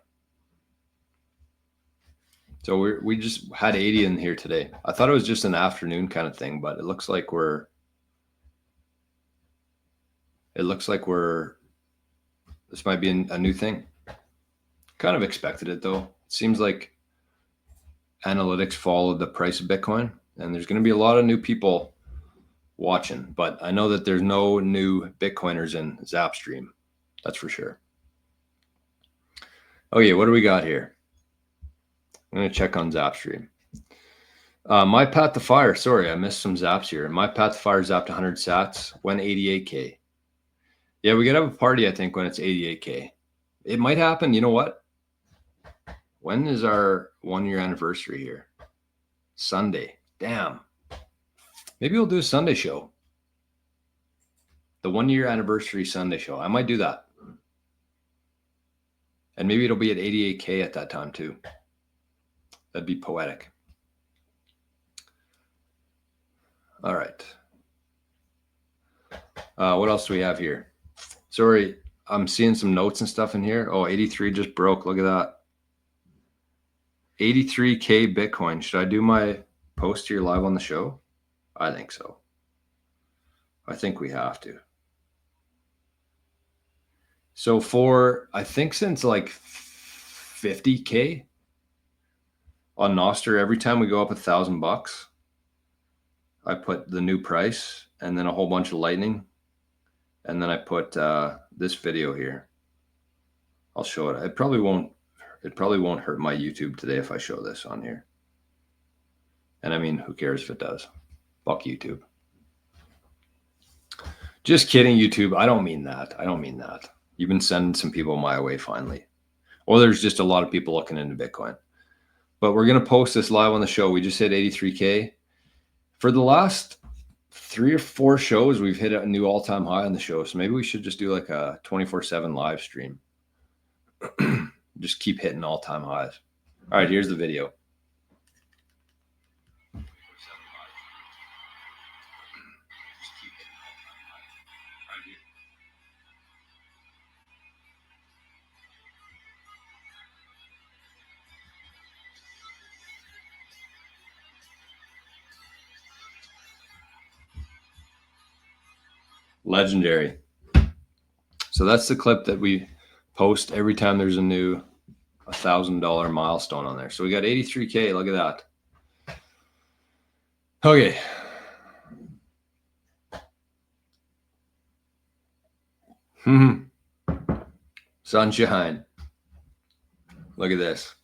So we just had 80 in here today. I thought it was just an afternoon kind of thing, but it looks like we're this might be a new thing. Kind of expected it though. It seems like analytics followed the price of Bitcoin, and there's going to be a lot of new people watching, but I know that there's no new Bitcoiners in ZapStream. That's for sure. Okay, what do we got here? I'm going to check on ZapStream. My Path to Fire. Sorry, I missed some zaps here. My Path to Fire zapped 100 sats when 88K. Yeah, we could have a party, I think, when it's 88K. It might happen. You know what? When is our 1 year anniversary here? Sunday. Damn. Maybe we'll do a Sunday show. The 1 year anniversary Sunday show. I might do that. And maybe it'll be at 88K at that time too. That'd be poetic. All right. What else do we have here? Sorry, I'm seeing some notes and stuff in here. Oh, 83 just broke. Look at that. 83K Bitcoin. Should I do my post here live on the show? I think so. I think we have to. So for, I think since like 50K on NOSTR, every time we go up $1,000, I put the new price and then a whole bunch of lightning. And then I put this video here. I'll show it. It probably won't hurt my YouTube today if I show this on here. And I mean, who cares if it does? Fuck YouTube. Just kidding, YouTube. I don't mean that. You've been sending some people my way finally. Or there's just a lot of people looking into Bitcoin. But we're going to post this live on the show. We just hit 83K. For the last 3 or 4 shows, we've hit a new all-time high on the show. So maybe we should just do like a 24/7 live stream. Just keep hitting all-time highs. All right, here's the video. Legendary. So that's the clip that we post every time there's a new $1,000 milestone on there. So we got 83K. Look at that. Okay. Sunshine. Look at this.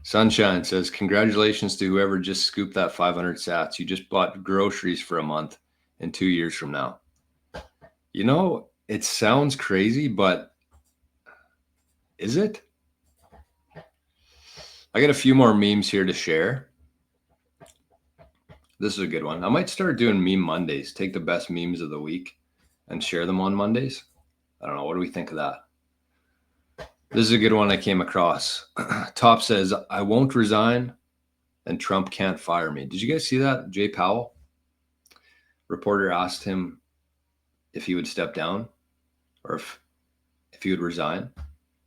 Sunshine says, congratulations to whoever just scooped that 500 sats. You just bought groceries for a month and 2 years from now. You know, it sounds crazy, but is it? I got a few more memes here to share. This is a good one. I might start doing meme Mondays. Take the best memes of the week and share them on Mondays. I don't know. What do we think of that? This is a good one I came across. Top says, I won't resign and Trump can't fire me. Did you guys see that? Jay Powell? Reporter asked him if he would step down or if he would resign.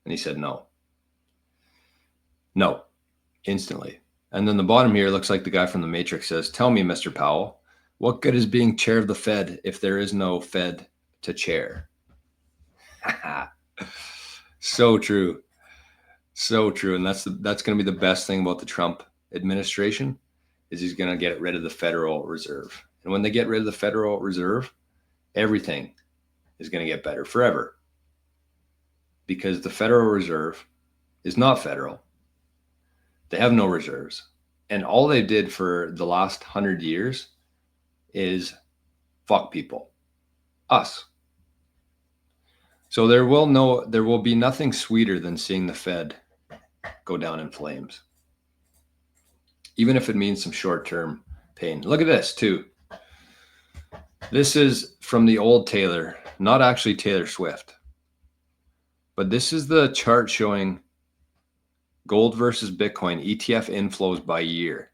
And he said no. No. Instantly. And then the bottom here looks like the guy from the Matrix says, tell me, Mr. Powell, what good is being chair of the Fed if there is no Fed to chair? So true. So true. And that's going to be the best thing about the Trump administration is he's going to get rid of the Federal Reserve. And when they get rid of the Federal Reserve, everything is going to get better forever. Because the Federal Reserve is not federal. They have no reserves. And all they did for the last 100 years is fuck people. Us. So there will be nothing sweeter than seeing the Fed go down in flames. Even if it means some short-term pain. Look at this too. This is from the old Taylor, not actually Taylor Swift. But this is the chart showing Gold versus Bitcoin, ETF inflows by year.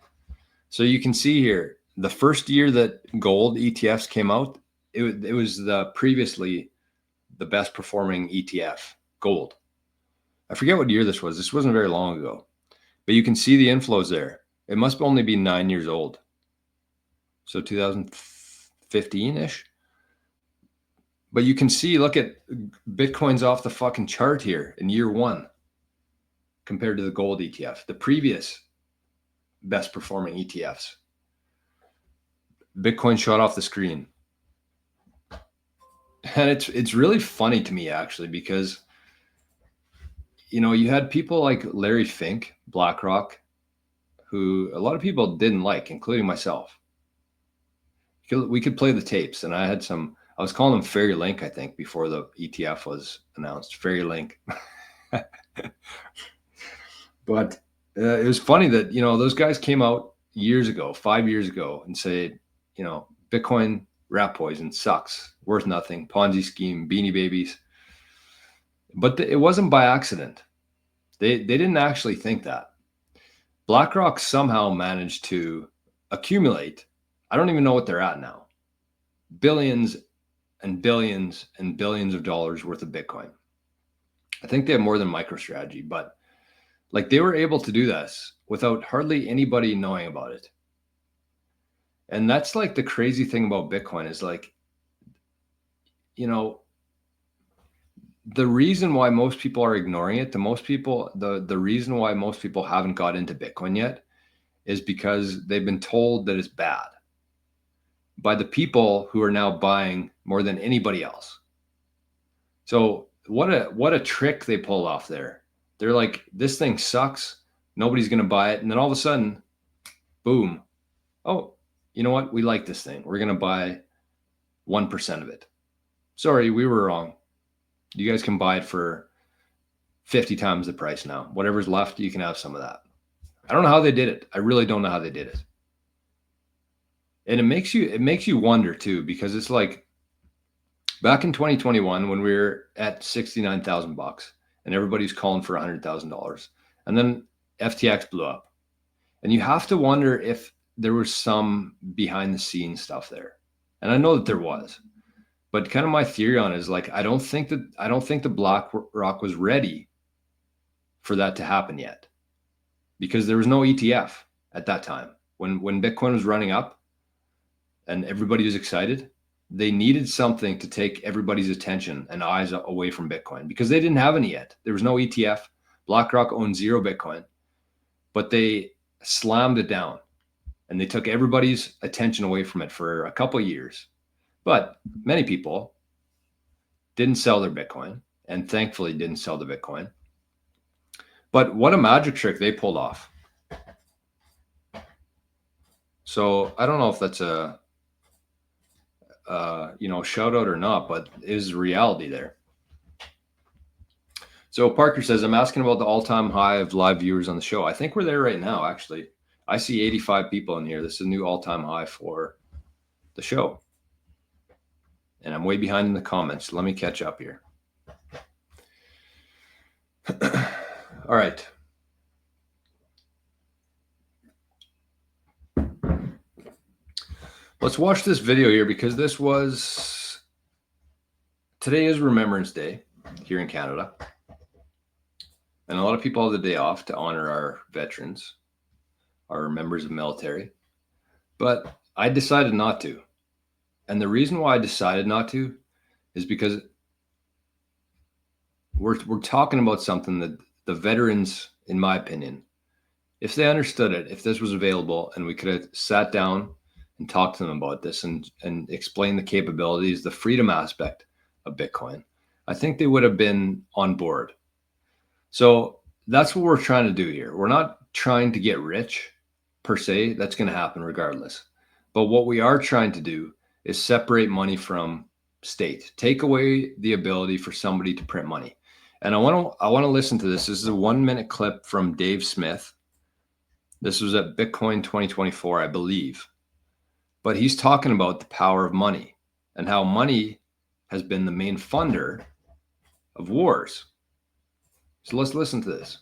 So you can see here, the first year that gold ETFs came out, it was previously the best performing ETF, gold. I forget what year this was. This wasn't very long ago. But you can see the inflows there. It must only be 9 years old. So 2015-ish. But you can see, look at Bitcoin's off the fucking chart here in year one compared to the gold ETF, the previous best performing ETFs. Bitcoin shot off the screen. And it's really funny to me, actually, because, you know, you had people like Larry Fink, BlackRock, who a lot of people didn't like, including myself. We could play the tapes, and I was calling them Fairy Link, I think, before the ETF was announced. Fairy Link. But it was funny that, you know, those guys came out years ago, 5 years ago, and said, you know, Bitcoin rat poison sucks, worth nothing, Ponzi scheme, beanie babies. But it wasn't by accident. They didn't actually think that. BlackRock somehow managed to accumulate, I don't even know what they're at now, billions and billions and billions of dollars worth of Bitcoin. I think they have more than MicroStrategy, but like they were able to do this without hardly anybody knowing about it. And that's like the crazy thing about Bitcoin is, like, you know, the reason why most people are ignoring it, the reason why most people haven't got into Bitcoin yet is because they've been told that it's bad by the people who are now buying more than anybody else. So what a trick they pulled off there. They're like, this thing sucks, nobody's going to buy it. And then all of a sudden, boom. Oh, you know what? We like this thing. We're going to buy 1% of it. Sorry, we were wrong. You guys can buy it for 50 times the price now. Whatever's left, you can have some of that. I don't know how they did it. I really don't know how they did it. And it makes you wonder too, because it's like back in 2021 when we were at $69,000 and everybody's calling for $100,000, and then FTX blew up, and you have to wonder if there was some behind the scenes stuff there. And I know that there was, but kind of my theory on it is, like, I don't think the BlackRock was ready for that to happen yet, because there was no ETF at that time when Bitcoin was running up and everybody was excited. They needed something to take everybody's attention and eyes away from Bitcoin, because they didn't have any yet. There was no ETF. BlackRock owned 0 Bitcoin, but they slammed it down and they took everybody's attention away from it for a couple of years. But many people didn't sell their Bitcoin, and thankfully didn't sell the Bitcoin. But what a magic trick they pulled off. So I don't know if that's a shout out or not, but it is reality there. So Parker says, I'm asking about the all-time high of live viewers on the show. I think we're there right now, actually. I see 85 people in here. This is a new all-time high for the show. And I'm way behind in the comments. Let me catch up here. All right. Let's watch this video here, because today is Remembrance Day here in Canada. And a lot of people have the day off to honor our veterans, our members of military. But I decided not to. And the reason why I decided not to is because we're talking about something that the veterans, in my opinion, if they understood it, if this was available and we could have sat down and talked to them about this and explain the capabilities, the freedom aspect of Bitcoin, I think they would have been on board. So that's what we're trying to do here. We're not trying to get rich per se. That's going to happen regardless. But what we are trying to do is separate money from state, take away the ability for somebody to print money. And I want to listen to this. This is a 1-minute clip from Dave Smith. This was at Bitcoin 2024, I believe. But he's talking about the power of money and how money has been the main funder of wars. So let's listen to this.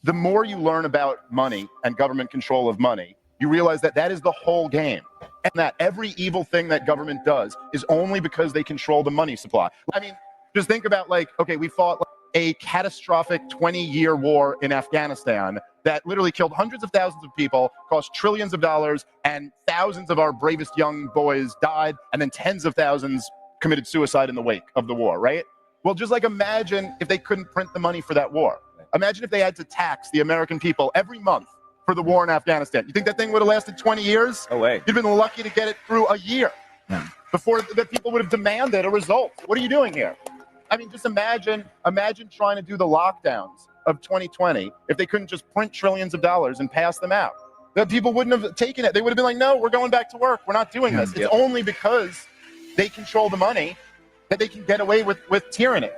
The more you learn about money and government control of money, you realize that that is the whole game, and that every evil thing that government does is only because they control the money supply. I mean, just think about, like, okay, we fought a catastrophic 20-year war in Afghanistan that literally killed hundreds of thousands of people, cost trillions of dollars, and thousands of our bravest young boys died, and then tens of thousands committed suicide in the wake of the war, right? Well, just like imagine if they couldn't print the money for that war. Imagine if they had to tax the American people every month for the war in Afghanistan. You think that thing would have lasted 20 years? No way. You'd been lucky to get it through a year before the people would have demanded a result. What are you doing here? I mean, just imagine trying to do the lockdowns of 2020 if they couldn't just print trillions of dollars and pass them out. The people wouldn't have taken it. They would have been like, no, we're going back to work. We're not doing this. It's only because they control the money that they can get away with tyranny.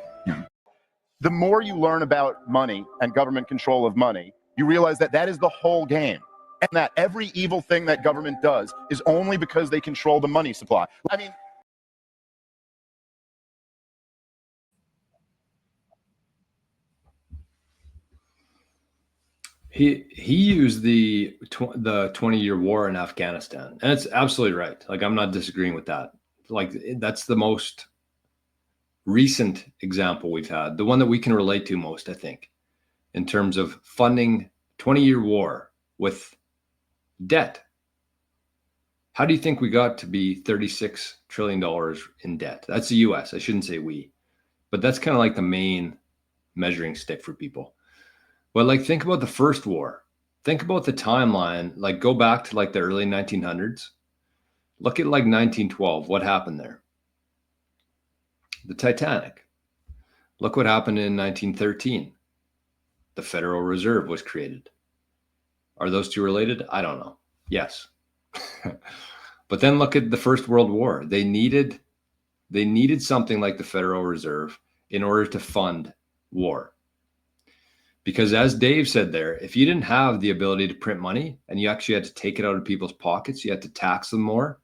The more you learn about money and government control of money, you realize that that is the whole game, and that every evil thing that government does is only because they control the money supply. I mean, he used the 20-year war in Afghanistan, and it's absolutely right. Like, I'm not disagreeing with that. Like, that's the most recent example we've had, the one that we can relate to most, I think, in terms of funding 20-year war with debt. How do you think we got to be $36 trillion in debt? That's the US. I shouldn't say we, but that's kind of like the main measuring stick for people. But like, think about the first war. Think about the timeline. Like, go back to like the early 1900s. Look at like 1912. What happened there? The Titanic. Look what happened in 1913. The Federal Reserve was created. Are those two related? I don't know. Yes. But then look at the First World War. They needed something like the Federal Reserve in order to fund war. Because as Dave said there, if you didn't have the ability to print money and you actually had to take it out of people's pockets, you had to tax them more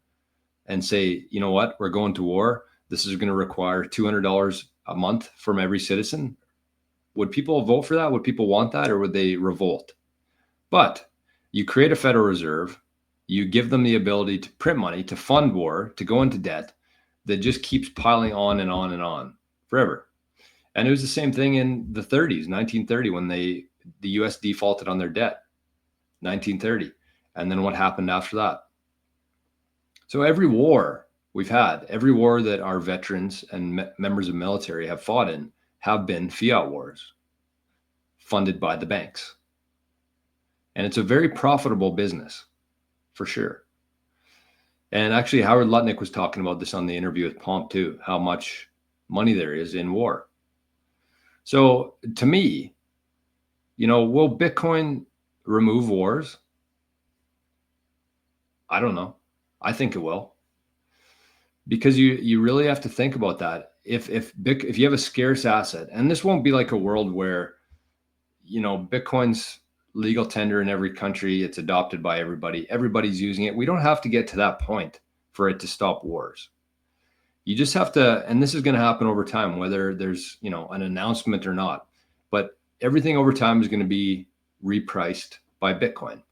and say, you know what, we're going to war. This is going to require $200 a month from every citizen. Would people vote for that? Would people want that, or would they revolt? But you create a Federal Reserve, you give them the ability to print money, to fund war, to go into debt that just keeps piling on and on and on forever. And it was the same thing in the 30s, 1930, when the US defaulted on their debt, 1930. And then what happened after that? So every war we've had, every war that our veterans and members of military have fought in, have been fiat wars funded by the banks. And it's a very profitable business, for sure. And actually, Howard Lutnick was talking about this on the interview with Pomp too, how much money there is in war. So to me, will Bitcoin remove wars? I don't know. I think it will. Because you really have to think about that. If you have a scarce asset, and this won't be like a world where, Bitcoin's legal tender in every country, it's adopted by everybody's using it. We don't have to get to that point for it to stop wars. You just have to, and this is going to happen over time, whether there's, an announcement or not, but everything over time is going to be repriced by Bitcoin.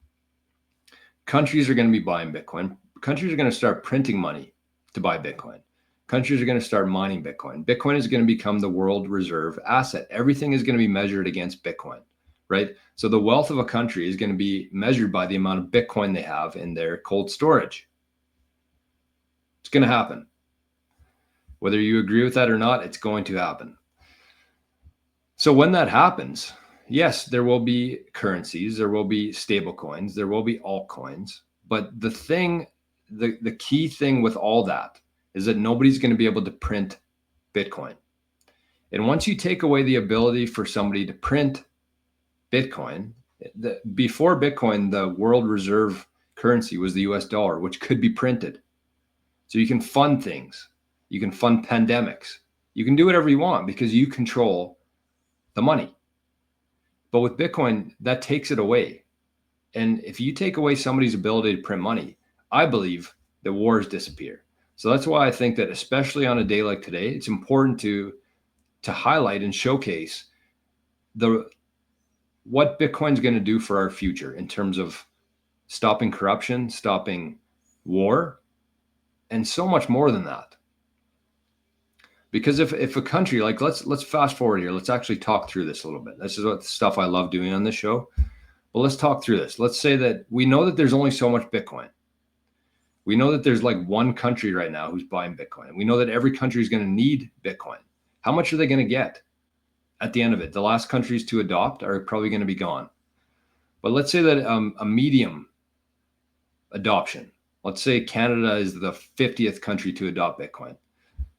Countries are going to be buying Bitcoin. Countries are going to start printing money to buy Bitcoin. Countries are going to start mining Bitcoin. Bitcoin is going to become the world reserve asset. Everything is going to be measured against Bitcoin, right? So the wealth of a country is going to be measured by the amount of Bitcoin they have in their cold storage. It's going to happen. Whether you agree with that or not, it's going to happen. So when that happens, yes, there will be currencies, there will be stable coins, there will be altcoins. But the key thing with all that is that nobody's going to be able to print Bitcoin. And once you take away the ability for somebody to print Bitcoin, before Bitcoin, the world reserve currency was the US dollar, which could be printed. So you can fund things. You can fund pandemics. You can do whatever you want because you control the money. But with Bitcoin, that takes it away. And if you take away somebody's ability to print money, I believe that wars disappear. So that's why I think that, especially on a day like today, it's important to highlight and showcase the what Bitcoin's going to do for our future in terms of stopping corruption, stopping war, and so much more than that. Because if a country, like, let's fast forward here, let's actually talk through this a little bit. This is what stuff I love doing on this show. But let's talk through this. Let's say that we know that there's only so much Bitcoin. We know that there's like one country right now who's buying Bitcoin. We know that every country is going to need Bitcoin. How much are they going to get at the end of it? The last countries to adopt are probably going to be gone. But let's say that a medium adoption, let's say Canada is the 50th country to adopt Bitcoin.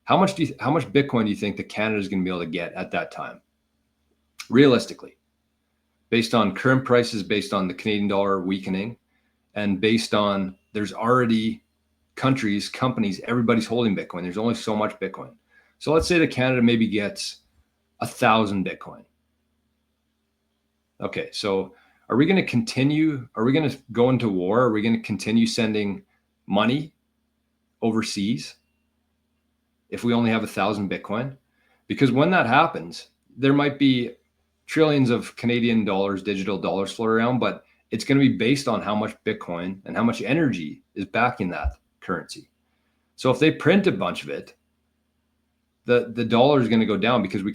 How much Bitcoin do you think that Canada is going to be able to get at that time? Realistically, based on current prices, based on the Canadian dollar weakening, and based on there's already countries, companies, everybody's holding Bitcoin. There's only so much Bitcoin. So let's say that Canada maybe gets 1,000 Bitcoin. Okay, so are we going to continue? Are we going to go into war? Are we going to continue sending money overseas if we only have 1,000 Bitcoin? Because when that happens, there might be trillions of Canadian dollars, digital dollars float around, but it's going to be based on how much Bitcoin and how much energy is backing that currency. So if they print a bunch of it, the dollar is going to go down because we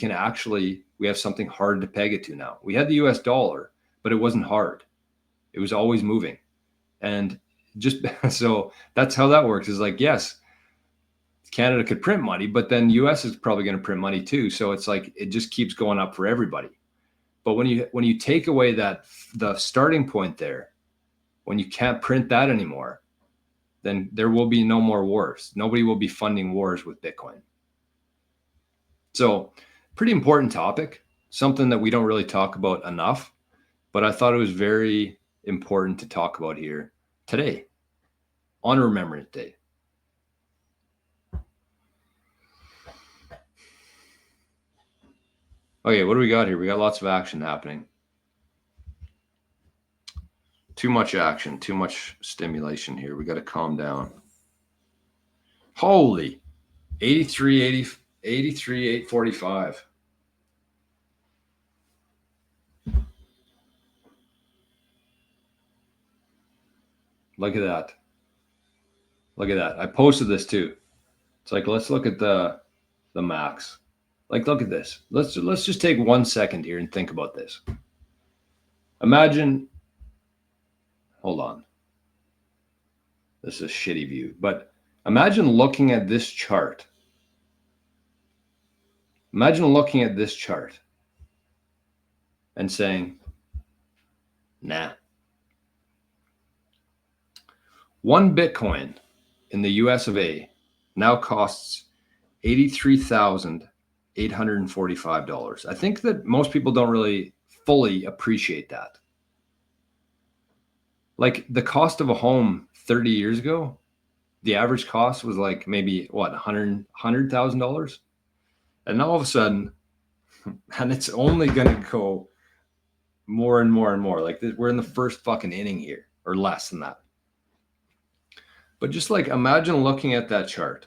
have something hard to peg it to now. We had the US dollar, but it wasn't hard. It was always moving. And just so that's how that works, is like, yes, Canada could print money, but then US is probably going to print money too. So it's like, it just keeps going up for everybody. But when you take away the starting point there, when you can't print that anymore, then there will be no more wars. Nobody will be funding wars with Bitcoin. So pretty important topic, something that we don't really talk about enough, but I thought it was very important to talk about here today on Remembrance Day. Okay, what do we got here? We got lots of action happening. Too much action, too much stimulation here. We got to calm down. Holy, 83,845. Look at that. Look at that. I posted this too. It's like, let's look at the max. Like, look at this. Let's just take 1 second here and think about this. Imagine, hold on. This is a shitty view, but imagine looking at this chart. Imagine looking at this chart and saying, nah. 1 Bitcoin in the US of A now costs $83,845. I think that most people don't really fully appreciate that. Like, the cost of a home 30 years ago, the average cost was like maybe what, $100,000? And all of a sudden, and it's only going to go more and more and more. Like, we're in the first fucking inning here, or less than that. But just like, imagine looking at that chart.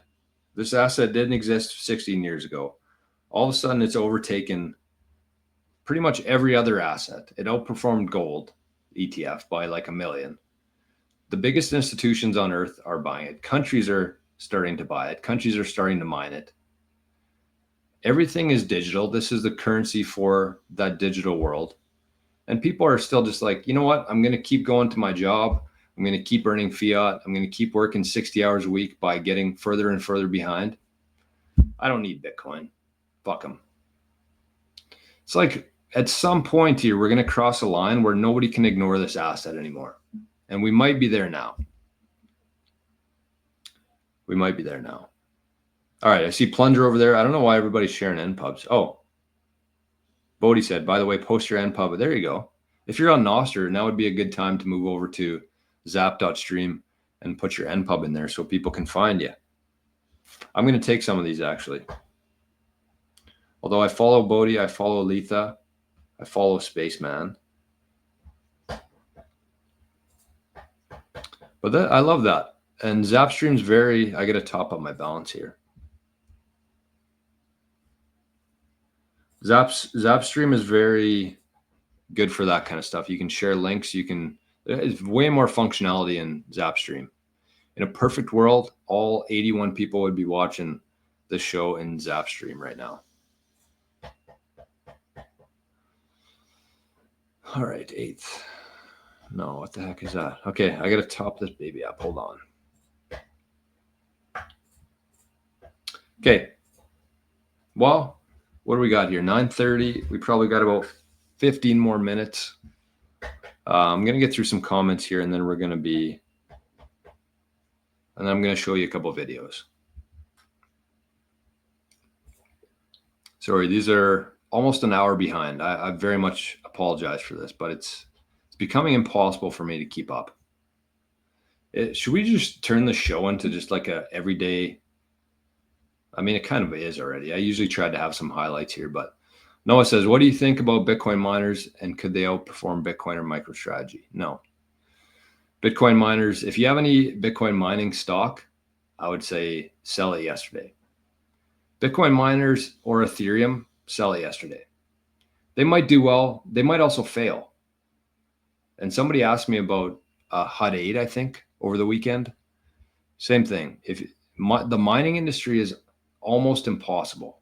This asset didn't exist 16 years ago. All of a sudden, it's overtaken pretty much every other asset. It outperformed gold ETF by like 1 million. The biggest institutions on earth are buying it. Countries are starting to buy it. Countries are starting to mine it. Everything is digital. This is the currency for that digital world. And people are still just like, you know what? I'm going to keep going to my job. I'm going to keep earning fiat. I'm going to keep working 60 hours a week by getting further and further behind. I don't need Bitcoin. Fuck them. It's like, at some point here, we're going to cross a line where nobody can ignore this asset anymore. And we might be there now. We might be there now. All right, I see Plunger over there. I don't know why everybody's sharing NPubs. Oh, Bodhi said, by the way, post your NPub. There you go. If you're on NOSTR, now would be a good time to move over to Zapped.stream and put your NPub in there so people can find you. I'm going to take some of these, actually. Although I follow Bodhi, I follow Letha, I follow Spaceman. But I love that. And ZapStream's I got to top up my balance here. ZapStream is very good for that kind of stuff. You can share links. There's way more functionality in ZapStream. In a perfect world, all 81 people would be watching the show in ZapStream right now. All right, 8th. No, what the heck is that? Okay, I got to top this baby up. Hold on. Okay. Well, what do we got here? 9:30. We probably got about 15 more minutes. I'm going to get through some comments here, and then I'm going to show you a couple of videos. Sorry, these are almost an hour behind. I very much apologize for this, but it's becoming impossible for me to keep up. Should we just turn the show into just like a everyday? I mean, it kind of is already. I usually try to have some highlights here, but Noah says, what do you think about Bitcoin miners and could they outperform Bitcoin or MicroStrategy? No. Bitcoin miners, if you have any Bitcoin mining stock, I would say sell it yesterday. Bitcoin miners or Ethereum, sell it yesterday. They might do well. They might also fail. And somebody asked me about HUD 8, I think, over the weekend. Same thing. The mining industry is almost impossible.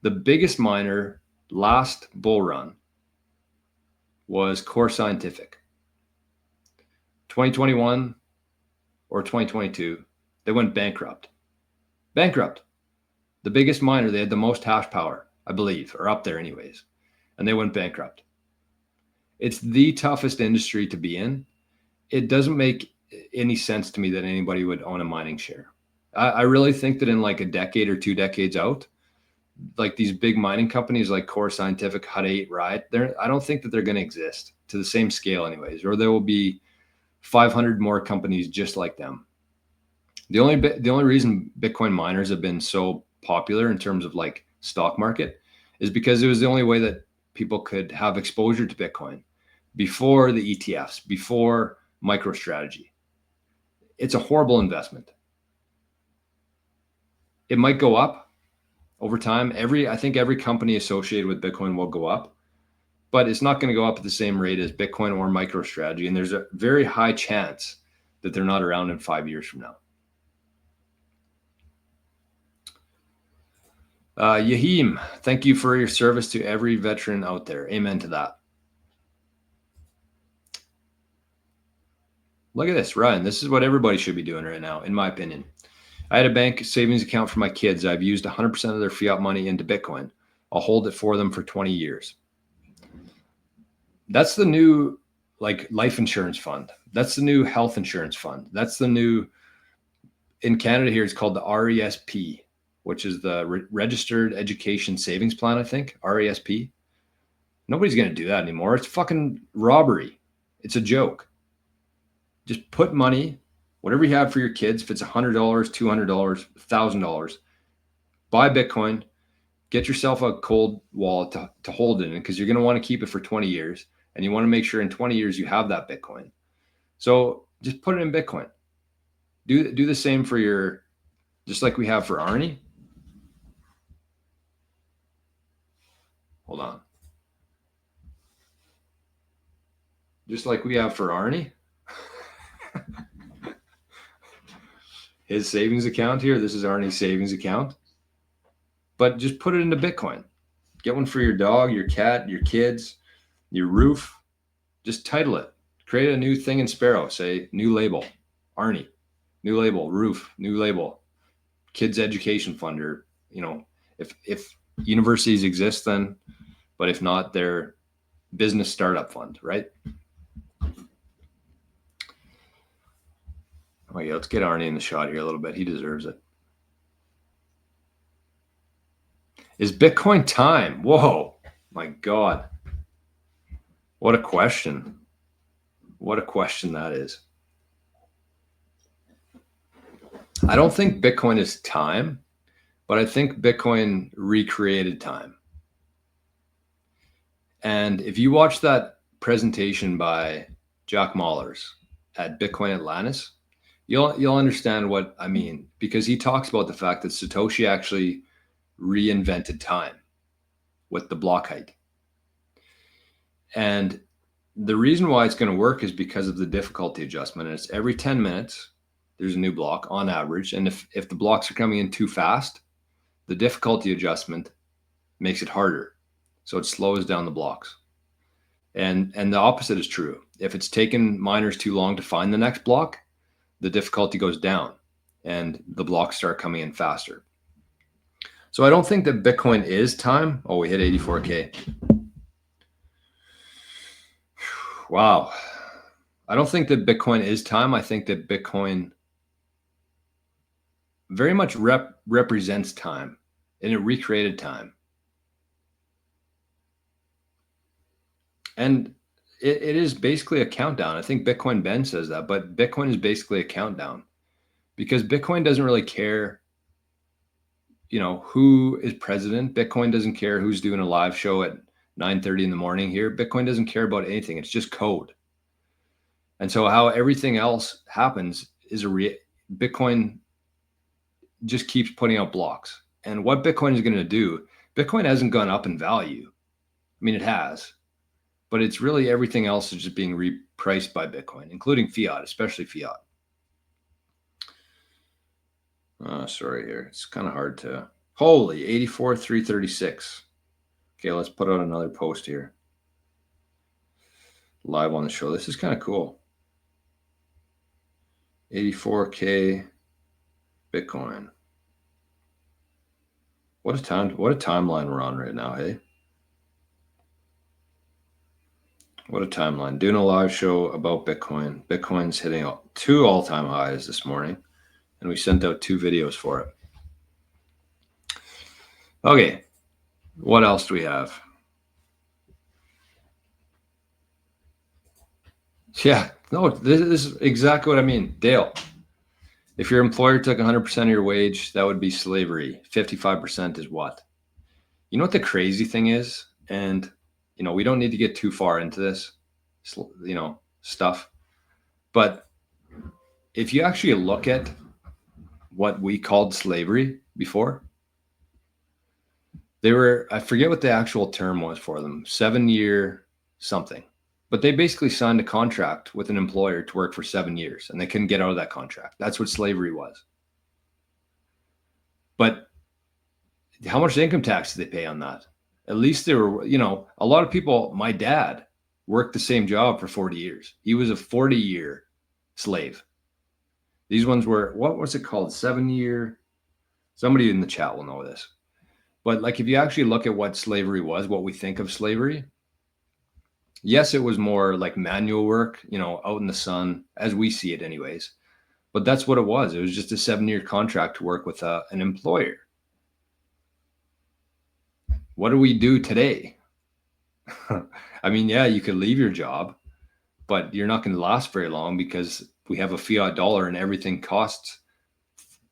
The biggest miner last bull run was Core Scientific. 2021 or 2022, they went bankrupt. The biggest miner, they had the most hash power, I believe, or up there anyways, and they went bankrupt. It's the toughest industry to be in. It doesn't make any sense to me that anybody would own a mining share. I really think that in like a decade or 2 decades out, like these big mining companies like Core Scientific, HUD 8, Riot, I don't think that they're going to exist to the same scale anyways, or there will be 500 more companies just like them. The only reason Bitcoin miners have been so popular in terms of like stock market is because it was the only way that people could have exposure to Bitcoin before the ETFs, before MicroStrategy. It's a horrible investment. It might go up over time. I think every company associated with Bitcoin will go up, but it's not going to go up at the same rate as Bitcoin or MicroStrategy. And there's a very high chance that they're not around in 5 years from now. Yahim, thank you for your service to every veteran out there. Amen to that. Look at this, Ryan. This is what everybody should be doing right now, in my opinion. I had a bank savings account for my kids. I've used 100% of their fiat money into Bitcoin. I'll hold it for them for 20 years. That's the new like life insurance fund. That's the new health insurance fund. That's the new, in Canada here, it's called the RESP, which is the Registered Education Savings Plan, I think, RESP. Nobody's going to do that anymore. It's fucking robbery. It's a joke. Just put money, whatever you have for your kids, if it's $100, $200, $1,000, buy Bitcoin, get yourself a cold wallet to hold it in because you're going to want to keep it for 20 years. And you want to make sure in 20 years you have that Bitcoin. So just put it in Bitcoin. Do the same for just like we have for Arnie. Hold on. Just like we have for Arnie. His savings account here. This is Arnie's savings account. But just put it into Bitcoin. Get one for your dog, your cat, your kids, your roof. Just title it. Create a new thing in Sparrow. Say new label, Arnie. New label, roof, new label, kids education fund, or, if universities exist then, but if not, they're business startup fund, right? Oh yeah, let's get Arnie in the shot here a little bit. He deserves it. Is Bitcoin time? Whoa, my God. What a question. What a question that is. I don't think Bitcoin is time, but I think Bitcoin recreated time. And if you watch that presentation by Jack Mallers at Bitcoin Atlantis, you'll understand what I mean, because he talks about the fact that Satoshi actually reinvented time with the block height. And the reason why it's going to work is because of the difficulty adjustment. And it's every 10 minutes, there's a new block on average. And if the blocks are coming in too fast, the difficulty adjustment makes it harder. So it slows down the blocks. And the opposite is true. If it's taken miners too long to find the next block, the difficulty goes down and the blocks start coming in faster. So I don't think that Bitcoin is time. Oh, we hit 84K. Wow. I don't think that Bitcoin is time. I think that Bitcoin very much represents time, and it recreated time. And it is basically a countdown. I think Bitcoin Ben says that, but Bitcoin is basically a countdown because Bitcoin doesn't really care, who is president. Bitcoin doesn't care who's doing a live show at 9:30 in the morning here. Bitcoin doesn't care about anything. It's just code. And so how everything else happens is Bitcoin just keeps putting out blocks. And what Bitcoin is going to do, Bitcoin hasn't gone up in value. I mean, it has, but it's really everything else is just being repriced by Bitcoin, including fiat, especially fiat. Sorry here. It's kind of hard to, holy 84,336. Okay, let's put out another post here. Live on the show. This is kind of cool. 84K Bitcoin. What a timeline we're on right now, hey? What a timeline. Doing a live show about Bitcoin. Bitcoin's hitting 2 all-time highs this morning, and we sent out 2 videos for it. Okay, what else do we have? Yeah, no, this is exactly what I mean. Dale, if your employer took 100% of your wage, that would be slavery. 55% is what? You know what the crazy thing is? And, we don't need to get too far into this, stuff. But if you actually look at what we called slavery before, I forget what the actual term was for them, 7-year something. But they basically signed a contract with an employer to work for 7 years, and they couldn't get out of that contract. That's what slavery was. But how much income tax did they pay on that? At least there were, a lot of people, my dad worked the same job for 40 years. He was a 40-year slave. These ones were, what was it called? 7-year. Somebody in the chat will know this. But like, if you actually look at what slavery was, what we think of slavery, yes, it was more like manual work, out in the sun, as we see it anyways. But that's what it was. It was just a 7-year contract to work with an employer. What do we do today? I mean, yeah, you could leave your job, but you're not going to last very long because we have a fiat dollar and everything costs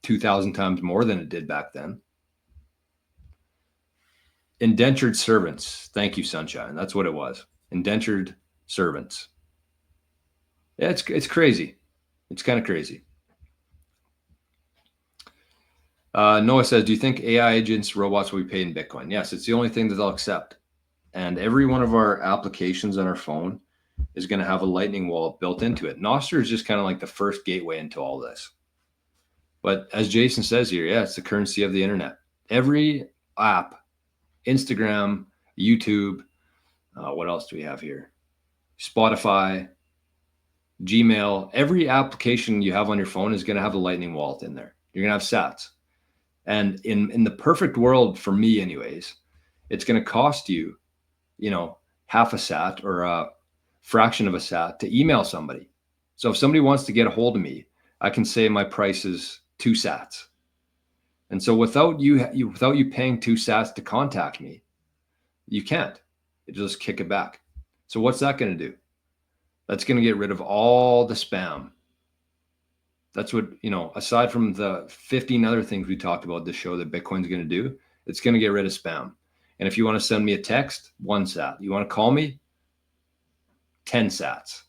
2,000 times more than it did back then. Indentured servants. Thank you, Sunshine. That's what it was. Indentured servants. Yeah, it's crazy. It's kind of crazy. Noah says, do you think AI agents, robots will be paid in Bitcoin? Yes, it's the only thing that they'll accept. And every one of our applications on our phone is going to have a lightning wallet built into it. NOSTR is just kind of like the first gateway into all this. But as Jason says here, yeah, it's the currency of the internet. Every app, Instagram, YouTube, what else do we have here? Spotify, Gmail, every application you have on your phone is going to have a lightning wallet in there. You're going to have sats. And in the perfect world, for me anyways, it's going to cost you, half a sat or a fraction of a sat to email somebody. So if somebody wants to get a hold of me, I can say my price is 2 sats. And so without you paying 2 sats to contact me, you can't. It just kick it back. So what's that going to do? That's going to get rid of all the spam. That's what, aside from the 15 other things we talked about this show that Bitcoin's going to do, it's going to get rid of spam. And if you want to send me a text, 1 sat. You want to call me, 10 sats,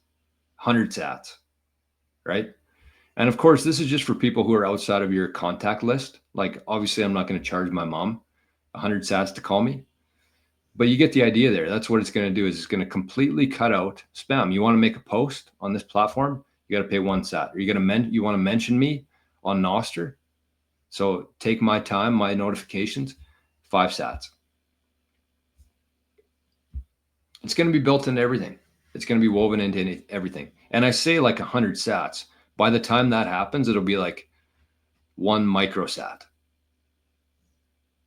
100 sats, right? And of course, this is just for people who are outside of your contact list. Like, obviously, I'm not going to charge my mom 100 sats to call me. But you get the idea there. That's what it's going to do, is it's going to completely cut out spam. You want to make a post on this platform, you got to pay 1 sat. Or you want to mention me on NOSTR. So take my time, my notifications, 5 sats. It's going to be built into everything. It's going to be woven into everything. And I say like 100 sats. By the time that happens, it'll be like 1 microsat.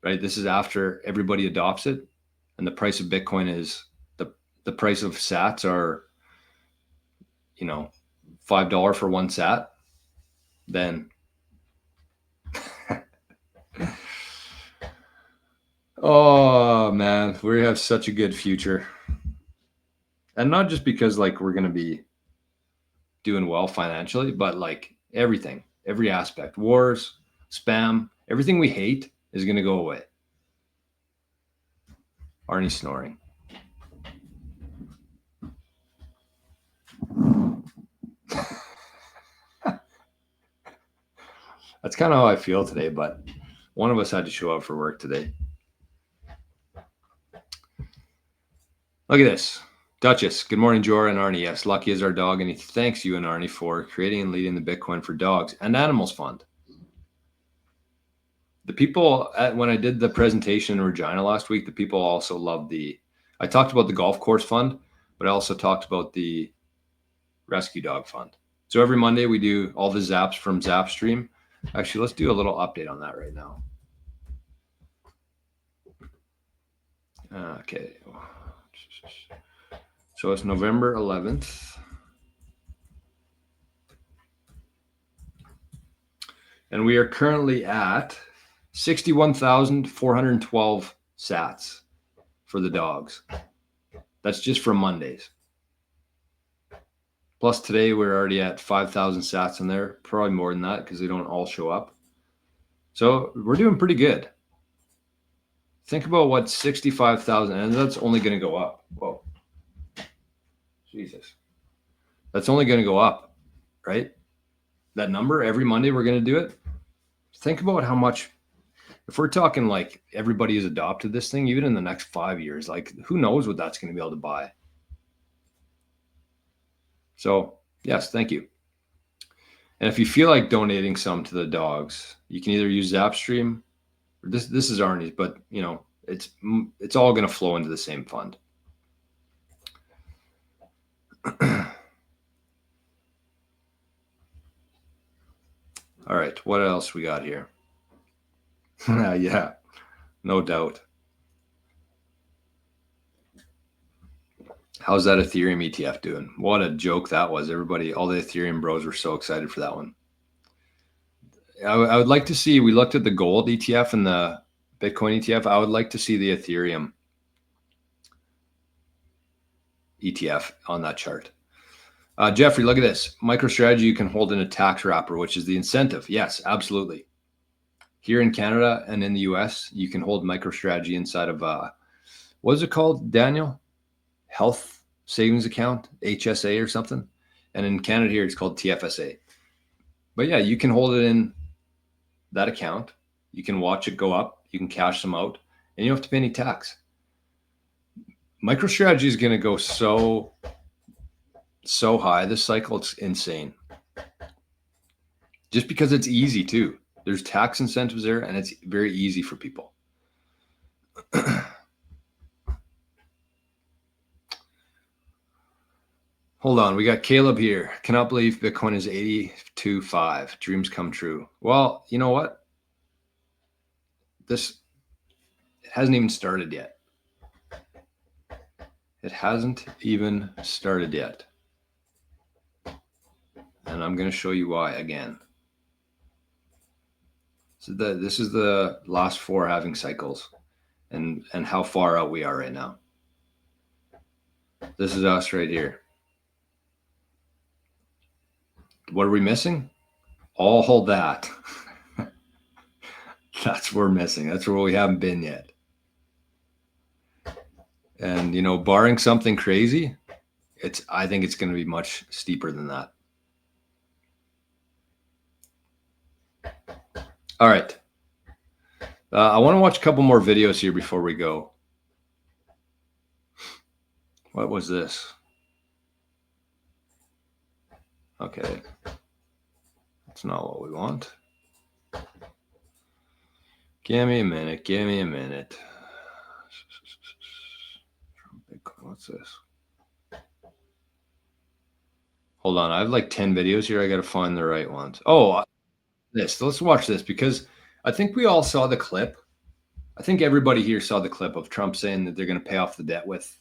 Right? This is after everybody adopts it, and the price of Bitcoin is the price of sats are, $5 for 1 sat. Then oh man, we have such a good future. And not just because like we're going to be doing well financially, but like everything, every aspect, wars, spam, everything we hate is going to go away. Arnie snoring. That's kind of how I feel today, but one of us had to show up for work today. Look at this. Duchess, good morning, Jora and Arnie. Yes, Lucky is our dog, and he thanks you and Arnie for creating and leading the Bitcoin for Dogs and Animals Fund. The people, when I did the presentation in Regina last week, the people also loved I talked about the golf course fund, but I also talked about the rescue dog fund. So every Monday we do all the zaps from Zapstream. Actually, let's do a little update on that right now. Okay. So it's November 11th. And we are currently at 61,412 sats for the dogs. That's just for Mondays. Plus today we're already at 5,000 sats in there, probably more than that because they don't all show up. So we're doing pretty good. Think about what 65,000, and that's only going to go up. Whoa. Jesus. That's only going to go up, right? That number, every Monday we're going to do it. Think about how much, if we're talking like everybody has adopted this thing, even in the next 5 years, like who knows what that's going to be able to buy. So yes, thank you. And if you feel like donating some to the dogs, you can either use Zapstream. This is Arnie's, but it's all going to flow into the same fund. All right, what else we got here? Yeah, no doubt. How's that Ethereum ETF doing? What a joke that was. Everybody, all the Ethereum bros were so excited for that one. I would like to see, we looked at the gold ETF and the Bitcoin ETF. I would like to see the Ethereum ETF on that chart. Jeffrey, look at this. MicroStrategy you can hold in a tax wrapper, which is the incentive. Yes, absolutely. Here in Canada and in the US, you can hold MicroStrategy inside of, what is it called, Daniel? Health Savings Account, HSA or something. And in Canada here, it's called TFSA. But yeah, you can hold it in that account. You can watch it go up. You can cash them out, and you don't have to pay any tax. MicroStrategy is going to go so high this cycle. It's insane. Just because it's easy too. There's tax incentives there, and it's very easy for people. Hold on, we got Caleb here. Cannot believe Bitcoin is 82.5. Dreams come true. Well, you know what? This hasn't even started yet. It hasn't even started yet. And I'm going to show you why again. So this is the last 4 halving cycles and how far out we are right now. This is us right here. What are we missing? All that. That's what we're missing. That's where we haven't been yet. And, barring something crazy, I think it's going to be much steeper than that. All right. I want to watch a couple more videos here before we go. What was this? Okay. That's not what we want. Give me a minute. Give me a minute. Bitcoin. What's this? Hold on. I have like 10 videos here. I got to find the right ones. Oh, this. Let's watch this because I think we all saw the clip. I think everybody here saw the clip of Trump saying that they're going to pay off the debt with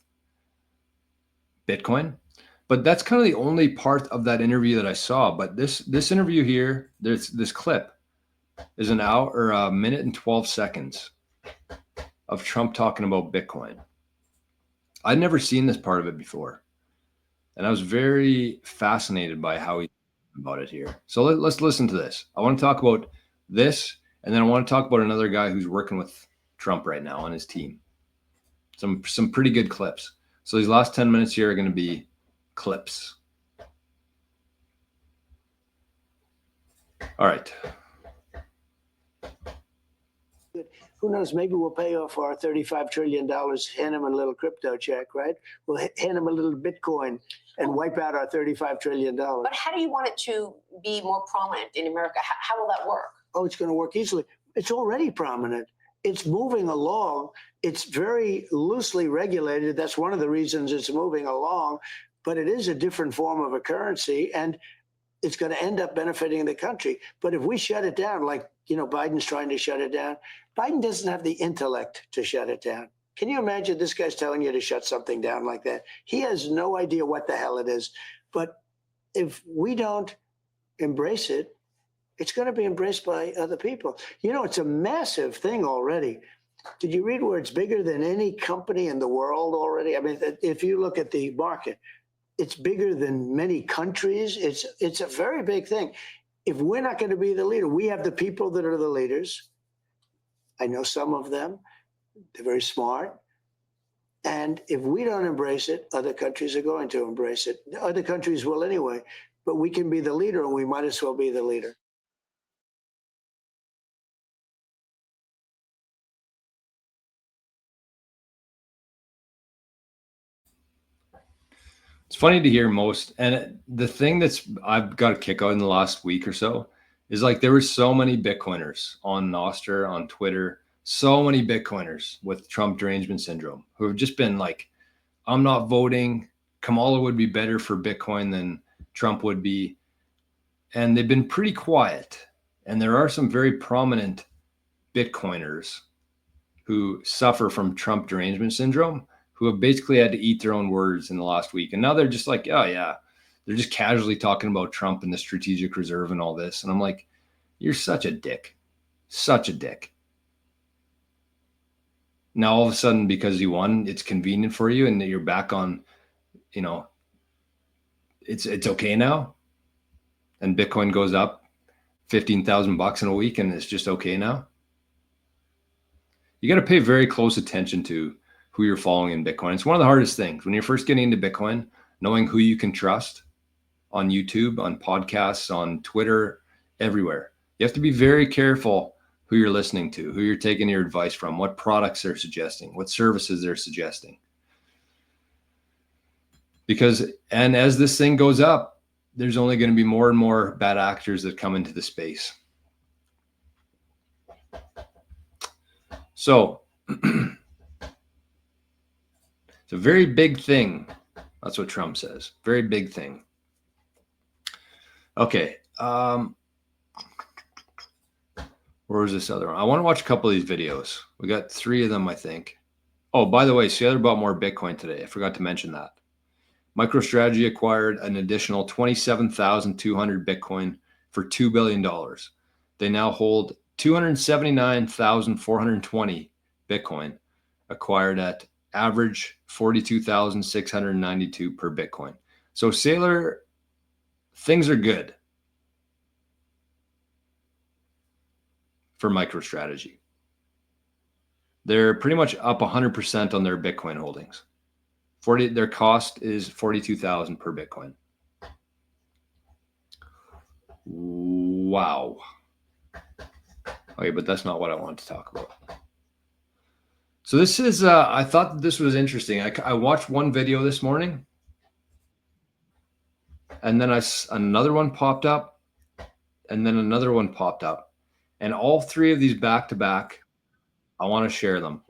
Bitcoin. But that's kind of the only part of that interview that I saw. But this interview here, there's this clip is an hour or a minute and 12 seconds of Trump talking about Bitcoin. I'd never seen this part of it before. And I was very fascinated by how he about it here. So let's listen to this. I want to talk about this, and then I want to talk about another guy who's working with Trump right now on his team. Some pretty good clips. So these last 10 minutes here are going to be clips. All right. Who knows? Maybe we'll pay off our $35 trillion, hand him a little crypto check, right? We'll hand him a little Bitcoin and wipe out our $35 trillion. But how do you want it to be more prominent in America? How will that work? Oh, it's going to work easily. It's already prominent. It's moving along. It's very loosely regulated. That's one of the reasons it's moving along. But it is a different form of a currency, and it's going to end up benefiting the country. But if we shut it down, like, Biden's trying to shut it down, Biden doesn't have the intellect to shut it down. Can you imagine this guy's telling you to shut something down like that? He has no idea what the hell it is. But if we don't embrace it, it's going to be embraced by other people. It's a massive thing already. Did you read where it's bigger than any company in the world already? I mean, if you look at the market, it's bigger than many countries. It's a very big thing. If we're not going to be the leader, we have the people that are the leaders. I know some of them. They're very smart. And if we don't embrace it, other countries are going to embrace it. Other countries will anyway. But we can be the leader, and we might as well be the leader. It's funny to hear most, and the thing I've got a kick out in the last week or so is like there were so many Bitcoiners on NOSTR, on Twitter, so many Bitcoiners with Trump derangement syndrome who have just been like, I'm not voting. Kamala would be better for Bitcoin than Trump would be. And they've been pretty quiet. And there are some very prominent Bitcoiners who suffer from Trump derangement syndrome who have basically had to eat their own words in the last week. And now they're just like, oh, yeah, they're just casually talking about Trump and the strategic reserve and all this. And I'm like, you're such a dick, such a dick. Now, all of a sudden, because you won, it's convenient for you and you're back on, it's okay now. And Bitcoin goes up $15,000 in a week and it's just okay now. You got to pay very close attention to who you're following in Bitcoin. It's one of the hardest things when you're first getting into Bitcoin, knowing who you can trust on YouTube, on podcasts, on Twitter, everywhere. You have to be very careful who you're listening to, who you're taking your advice from, what products they're suggesting, what services they're suggesting. And as this thing goes up, there's only going to be more and more bad actors that come into the space. So it's a very big thing. That's what Trump says. Very big thing. Okay. Where was this other one? I want to watch a couple of these videos. We got 3 of them, I think. Oh, by the way, Sailor bought more Bitcoin today. I forgot to mention that. MicroStrategy acquired an additional 27,200 Bitcoin for $2 billion. They now hold 279,420 Bitcoin, acquired at average 42,692 per Bitcoin. So Sailor, things are good for MicroStrategy. They're pretty much up 100% on their Bitcoin holdings. Their cost is 42,000 per Bitcoin. Wow. Okay, but that's not what I want to talk about. So this is, I thought that this was interesting. I watched one video this morning, and then another one popped up, and then another one popped up. And all three of these back to back, I want to share them.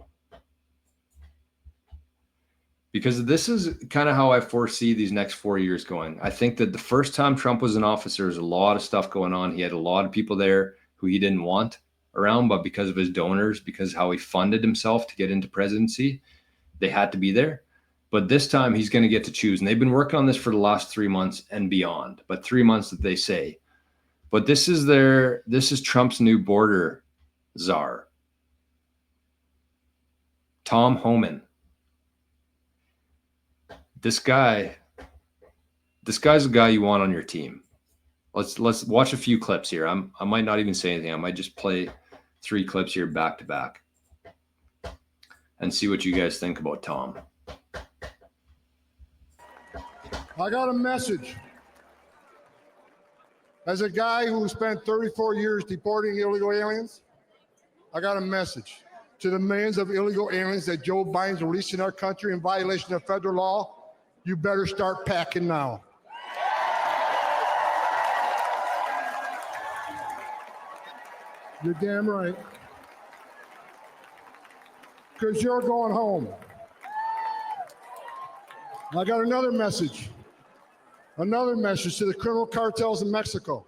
Because this is kind of how I foresee these next 4 years going. I think that the first time Trump was in office, there was a lot of stuff going on. He had a lot of people there who he didn't want around, but because of his donors, because how he funded himself to get into presidency, they had to be there. But this time he's going to get to choose. And they've been working on this for the last 3 months and beyond, but 3 months that they say. But this is Trump's new border czar, Tom Homan. This guy's the guy you want on your team. Let's watch a few clips here. I might not even say anything. I might just play 3 clips here back to back and see what you guys think about Tom. I got a message. As a guy who spent 34 years deporting illegal aliens, I got a message to the millions of illegal aliens that Joe Biden's releasing our country in violation of federal law. You better start packing now. You're damn right. Because you're going home. I got another message. Another message to the criminal cartels in Mexico.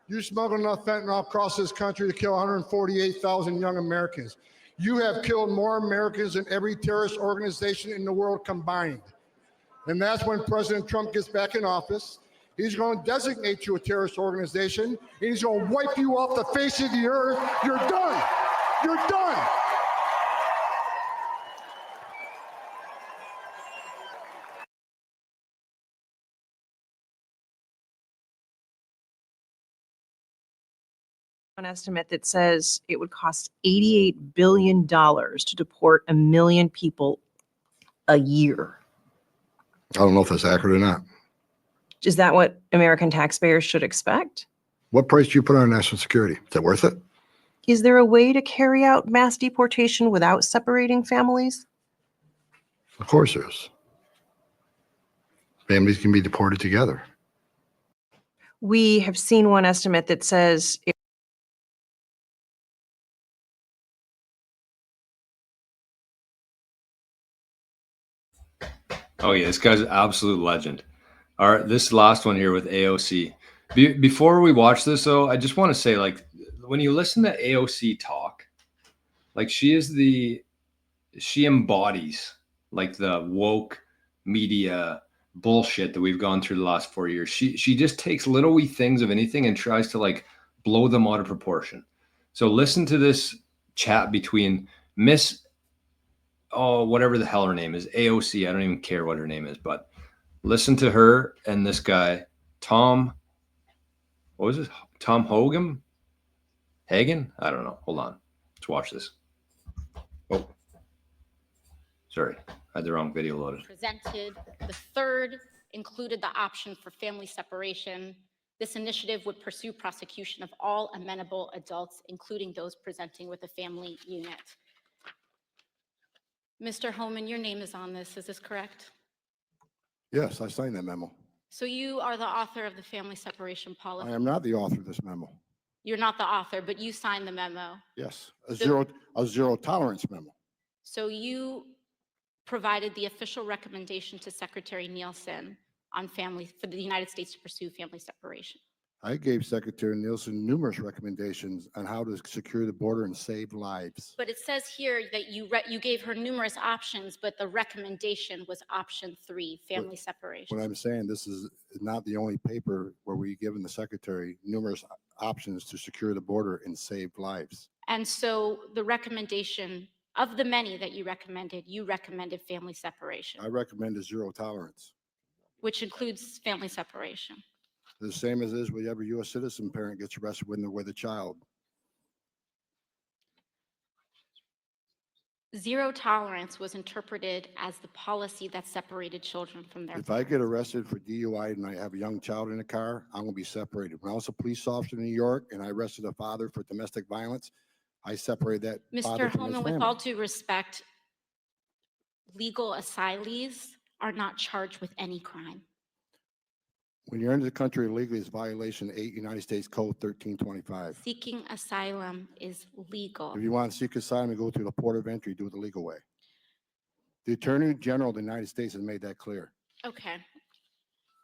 You smuggled enough fentanyl across this country to kill 148,000 young Americans. You have killed more Americans than every terrorist organization in the world combined. And that's when President Trump gets back in office. He's going to designate you a terrorist organization, and he's going to wipe you off the face of the earth. You're done. You're done. An estimate that says it would cost $88 billion to deport 1 million people a year. I don't know if that's accurate or not. Is that what American taxpayers should expect? What price do you put on national security? Is that worth it? Is there a way to carry out mass deportation without separating families? Of course there is. Families can be deported together. We have seen one estimate that says it Oh yeah, this guy's an absolute legend. All right, this last one here with AOC. Before we watch this though, I just want to say, like, when you listen to AOC talk, like she embodies like the woke media bullshit that we've gone through the last 4 years. She just takes little wee things of anything and tries to like blow them out of proportion. So listen to this chat between Miss, oh, whatever the hell her name is, AOC. I don't even care what her name is, but listen to her and this guy, Tom, what was it? Tom Hogan? Hagen? I don't know. Hold on. Let's watch this. Oh, sorry. I had the wrong video loaded. Presented. The third included the option for family separation. This initiative would pursue prosecution of all amenable adults, including those presenting with a family unit. Mr. Homan, your name is on this. Is this correct? Yes, I signed that memo. So you are the author of the family separation policy. I am not the author of this memo. You're not the author, but you signed the memo. Yes, a zero tolerance memo. So you provided the official recommendation to Secretary Nielsen on family for the United States to pursue family separation. I gave Secretary Nielsen numerous recommendations on how to secure the border and save lives. But it says here that you gave her numerous options, but the recommendation was option 3, family separation. What I'm saying, this is not the only paper where we've given the Secretary numerous options to secure the border and save lives. And so the recommendation of the many that you recommended family separation. I recommend a zero tolerance. Which includes family separation. The same as is with every U.S. citizen parent gets arrested when they're with a child. Zero tolerance was interpreted as the policy that separated children from their If I get arrested for DUI and I have a young child in the car, I'm going to be separated. When I was a police officer in New York and I arrested a father for domestic violence, I separated that father Mr. from his Holman, with family. all due respect, legal asylees are not charged with any crime. When you're into the country illegally, it's violation 8 United States Code 1325. Seeking asylum is legal. If you want to seek asylum and go through the port of entry, do it the legal way. The Attorney General of the United States has made that clear. Okay.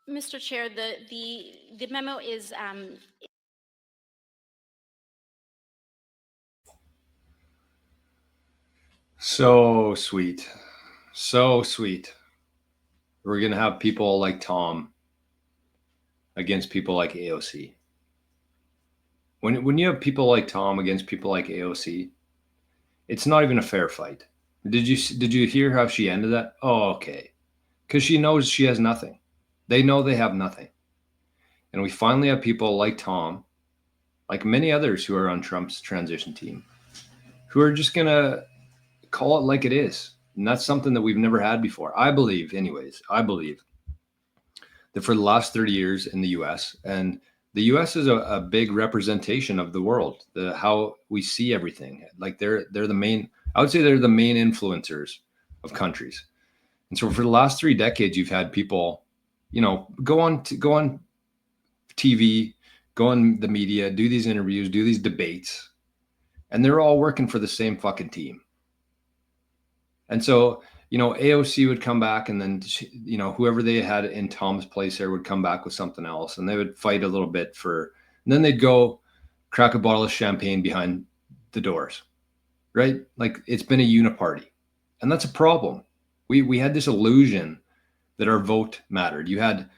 Mr. Chair, the memo is So sweet. So sweet. We're going to have people like Tom against people like AOC. When you have people like Tom against people like AOC, it's not even a fair fight. Did you hear how she ended that? Oh, okay. Because she knows she has nothing. They know they have nothing. And we finally have people like Tom, like many others who are on Trump's transition team, who are just going to call it like it is. And that's something that we've never had before. I believe that for the last 30 years in the US, and the US is a big representation of the world, how we see everything. Like they're the main, I would say they're the main influencers of countries. And so for the last 3 decades, you've had people, go on TV, go on the media, do these interviews, do these debates, and they're all working for the same fucking team. And so, AOC would come back, and then, whoever they had in Tom's place there would come back with something else, and they would fight a little bit and then they'd go crack a bottle of champagne behind the doors, right? Like it's been a uniparty, and that's a problem. We had this illusion that our vote mattered. You had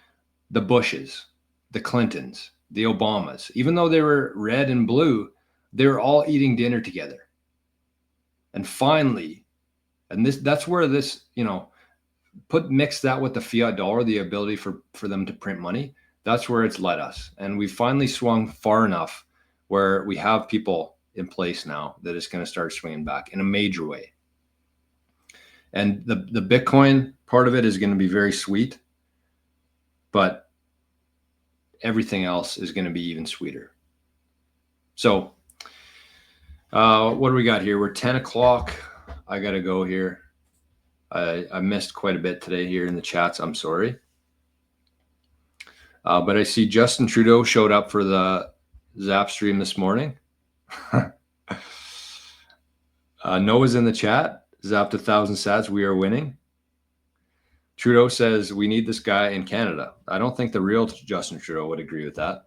the Bushes, the Clintons, the Obamas, even though they were red and blue, they were all eating dinner together. And finally, that's where this, mix that with the fiat dollar, the ability for them to print money. That's where it's led us. And we finally swung far enough where we have people in place now that it's going to start swinging back in a major way. And the Bitcoin part of it is going to be very sweet, but everything else is going to be even sweeter. So what do we got here? We're 10 o'clock. I got to go here. I missed quite a bit today here in the chats. I'm sorry. But I see Justin Trudeau showed up for the Zap stream this morning. Noah's in the chat. Zapped 1,000 sats. We are winning. Trudeau says we need this guy in Canada. I don't think the real Justin Trudeau would agree with that.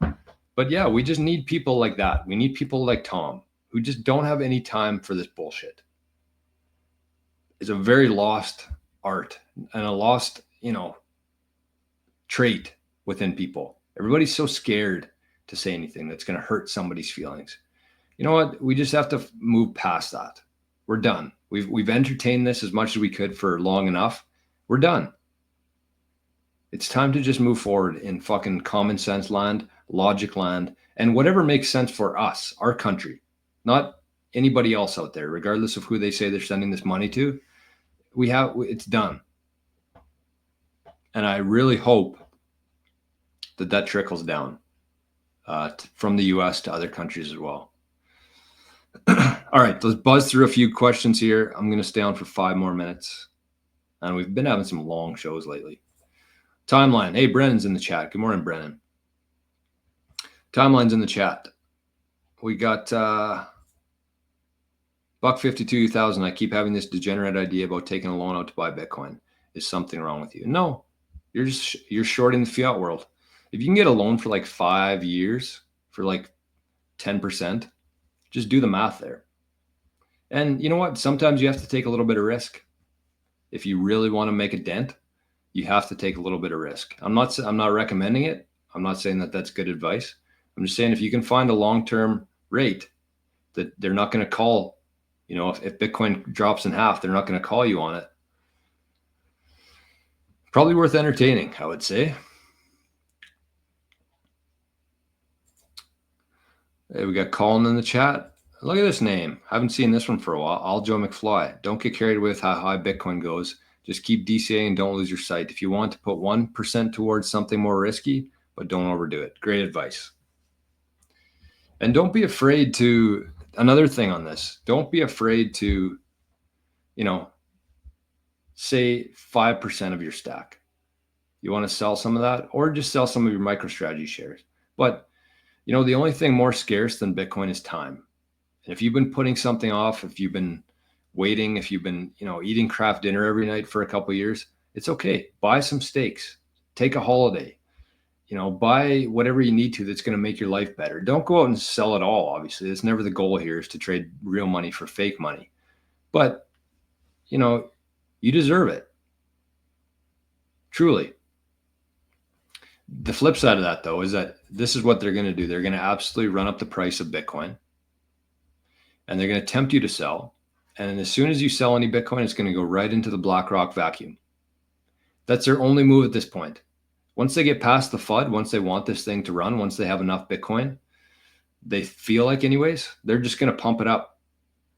But yeah, we just need people like that. We need people like Tom who just don't have any time for this bullshit. It's a very lost art and a lost, trait within people. Everybody's so scared to say anything that's going to hurt somebody's feelings. You know what? We just have to move past that. We're done. We've entertained this as much as we could for long enough. We're done. It's time to just move forward in fucking common sense land, logic land, and whatever makes sense for us, our country, not anybody else out there, regardless of who they say they're sending this money to. It's done. And I really hope that trickles down from the US to other countries as well. All right, let's buzz through a few questions here. I'm going to stay on for 5 more minutes. And we've been having some long shows lately. Timeline. Hey, Brennan's in the chat. Good morning, Brennan. Timeline's in the chat. We got $152,000. I keep having this degenerate idea about taking a loan out to buy Bitcoin. Is something wrong with you? No, you're shorting the fiat world. If you can get a loan for like 5 years for like 10%, just do the math there. And you know what? Sometimes you have to take a little bit of risk. If you really want to make a dent, you have to take a little bit of risk. I'm not recommending it. I'm not saying that that's good advice. I'm just saying if you can find a long-term rate that they're not going to call, if Bitcoin drops in half, they're not going to call you on it. Probably worth entertaining, I would say. Hey, we got Colin in the chat. Look at this name. Haven't seen this one for a while. All Joe McFly. Don't get carried away with how high Bitcoin goes. Just keep DCA and don't lose your sight. If you want to put 1% towards something more risky, but don't overdo it. Great advice. And don't be afraid to another thing on this, don't be afraid to, you know, say 5% of your stack. You want to sell some of that, or just sell some of your MicroStrategy shares. But, you know, the only thing more scarce than Bitcoin is time. And if you've been putting something off, if you've been waiting, if you've been, you know, eating craft dinner every night for a couple of years, it's okay. Buy some steaks, take a holiday, you know, buy whatever you need to that's going to make your life better. Don't go out and sell it all. Obviously, it's never the goal here is to trade real money for fake money. But, you know, you deserve it. Truly. The flip side of that, though, is that this is what they're going to do. They're going to absolutely run up the price of Bitcoin, and they're going to tempt you to sell. And as soon as you sell any Bitcoin, it's going to go right into the BlackRock vacuum. That's their only move at this point. Once they get past the FUD, once they want this thing to run, once they have enough Bitcoin, they feel like anyways, they're just going to pump it up.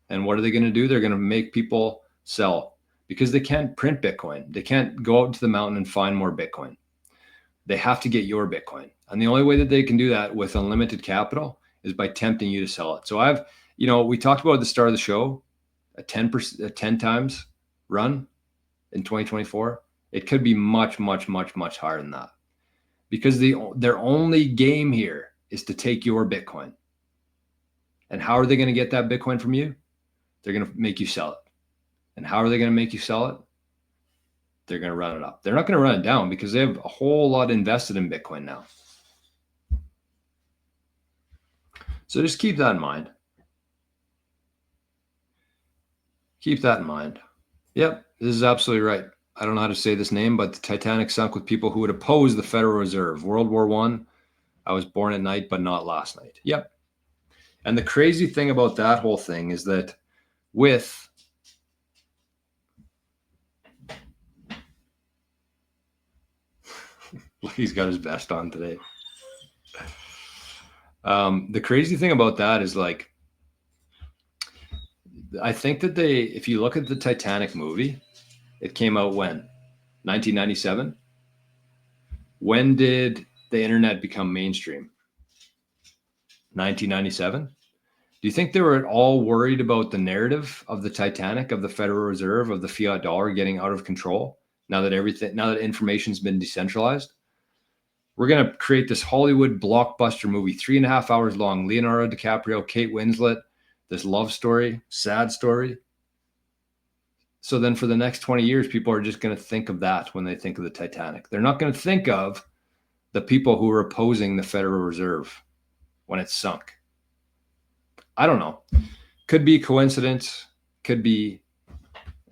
And what are they going to do? They're going to make people sell because they can't print Bitcoin. They can't go out to the mountain and find more Bitcoin. They have to get your Bitcoin. And the only way that they can do that with unlimited capital is by tempting you to sell it. So I've, you know, we talked about at the start of the show, a 10 times run in 2024. It could be much, much, much, much higher than that because their only game here is to take your Bitcoin. And how are they going to get that Bitcoin from you? They're going to make you sell it. And how are they going to make you sell it? They're going to run it up. They're not going to run it down because they have a whole lot invested in Bitcoin now. So just keep that in mind. Keep that in mind. Yep, this is absolutely right. I don't know how to say this name, but the Titanic sunk with people who would oppose the Federal Reserve. World War I was born at night, but not last night. Yep. And the crazy thing about that whole thing is that with he's got his vest on today. The crazy thing about that is like, I think that if you look at the Titanic movie, it came out when? 1997? When did the internet become mainstream? 1997? Do you think they were at all worried about the narrative of the Titanic, of the Federal Reserve, of the fiat dollar getting out of control now that information's been decentralized? We're going to create this Hollywood blockbuster movie, 3.5 hours long. Leonardo DiCaprio, Kate Winslet, this love story, sad story. So then for the next 20 years, people are just going to think of that when they think of the Titanic. They're not going to think of the people who are opposing the Federal Reserve when it sunk. I don't know. Could be coincidence. Could be.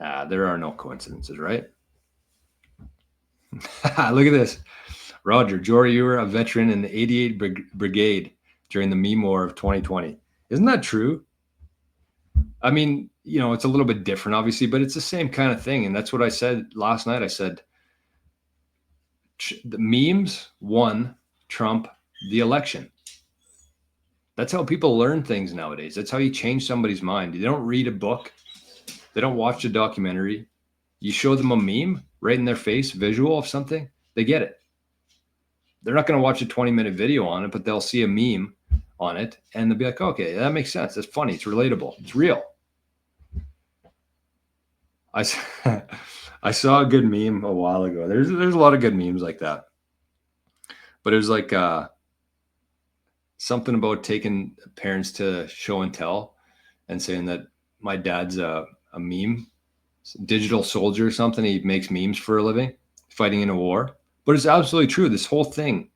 There are no coincidences, right? Look at this. Roger, Jory, you were a veteran in the 88 Brigade during the meme war of 2020. Isn't that true? I mean, you know, it's a little bit different, obviously, but it's the same kind of thing. And that's what I said last night. I said, the memes won Trump the election. That's how people learn things nowadays. That's how you change somebody's mind. They don't read a book. They don't watch a documentary. You show them a meme right in their face, visual of something, they get it. They're not going to watch a 20-minute video on it, but they'll see a meme on it and they'll be like, okay, that makes sense. That's funny. It's relatable. It's real. I saw a good meme a while ago. There's a lot of good memes like that. But it was like something about taking parents to show and tell and saying that my dad's a meme, digital soldier or something. He makes memes for a living, fighting in a war. But it's absolutely true. This whole thing,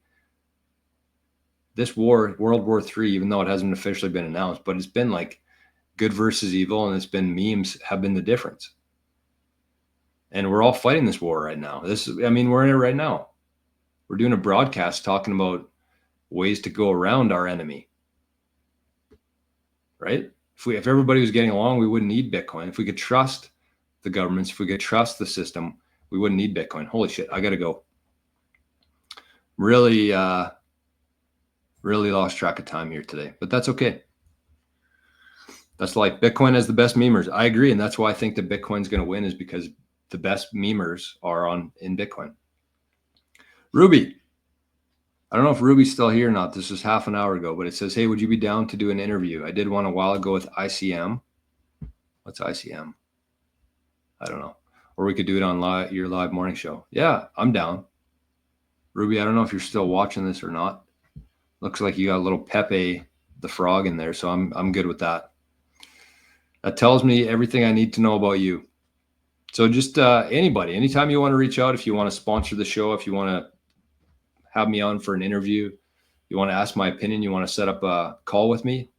this war, World War III, even though it hasn't officially been announced, but it's been like good versus evil, and it's been memes have been the difference. And we're all fighting this war right now. We're in it right now. We're doing a broadcast talking about ways to go around our enemy. Right? If everybody was getting along, we wouldn't need Bitcoin. If we could trust the governments, if we could trust the system, we wouldn't need Bitcoin. Holy shit, I got to go. Really lost track of time here today, but that's okay. That's like Bitcoin has the best memers. I agree. And that's why I think that Bitcoin's going to win, is because the best memers are in Bitcoin. Ruby, I don't know if Ruby's still here or not. This was half an hour ago, but it says, hey, would you be down to do an interview? I did one a while ago with ICM. What's ICM? I don't know. Or we could do it on your live morning show. Yeah, I'm down. Ruby, I don't know if you're still watching this or not. Looks like you got a little Pepe the Frog in there, so I'm good with that. That tells me everything I need to know about you. So just anybody, anytime you want to reach out, if you want to sponsor the show, if you want to have me on for an interview, you want to ask my opinion, you want to set up a call with me,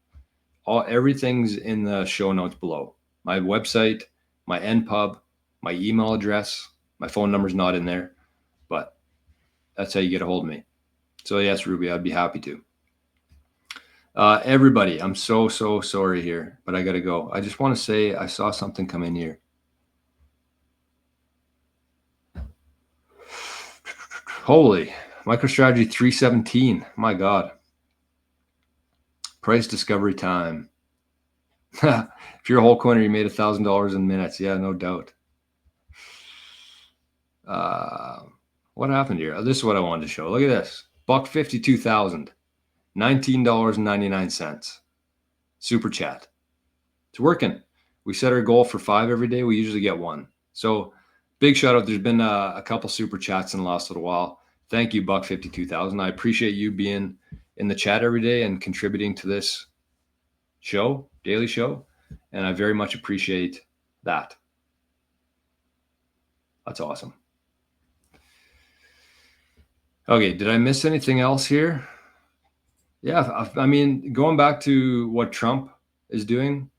everything's in the show notes below. My website, my NPub, my email address, my phone number's not in there, but that's how you get a hold of me. So yes, Ruby, I'd be happy to. Everybody, I'm so sorry here, but I got to go. I just want to say I saw something come in here. Holy, MicroStrategy 317. My God. Price discovery time. If you're a whole coiner, you made $1,000 in minutes. Yeah, no doubt. What happened here? This is what I wanted to show. Look at this. $152,000. $19.99. Super chat. It's working. We set our goal for 5 every day. We usually get 1. So big shout out. There's been a couple super chats in the last little while. Thank you, $152,000. I appreciate you being in the chat every day and contributing to this show, daily show. And I very much appreciate that. That's awesome. Okay, did I miss anything else here? Yeah, I mean, going back to what Trump is doing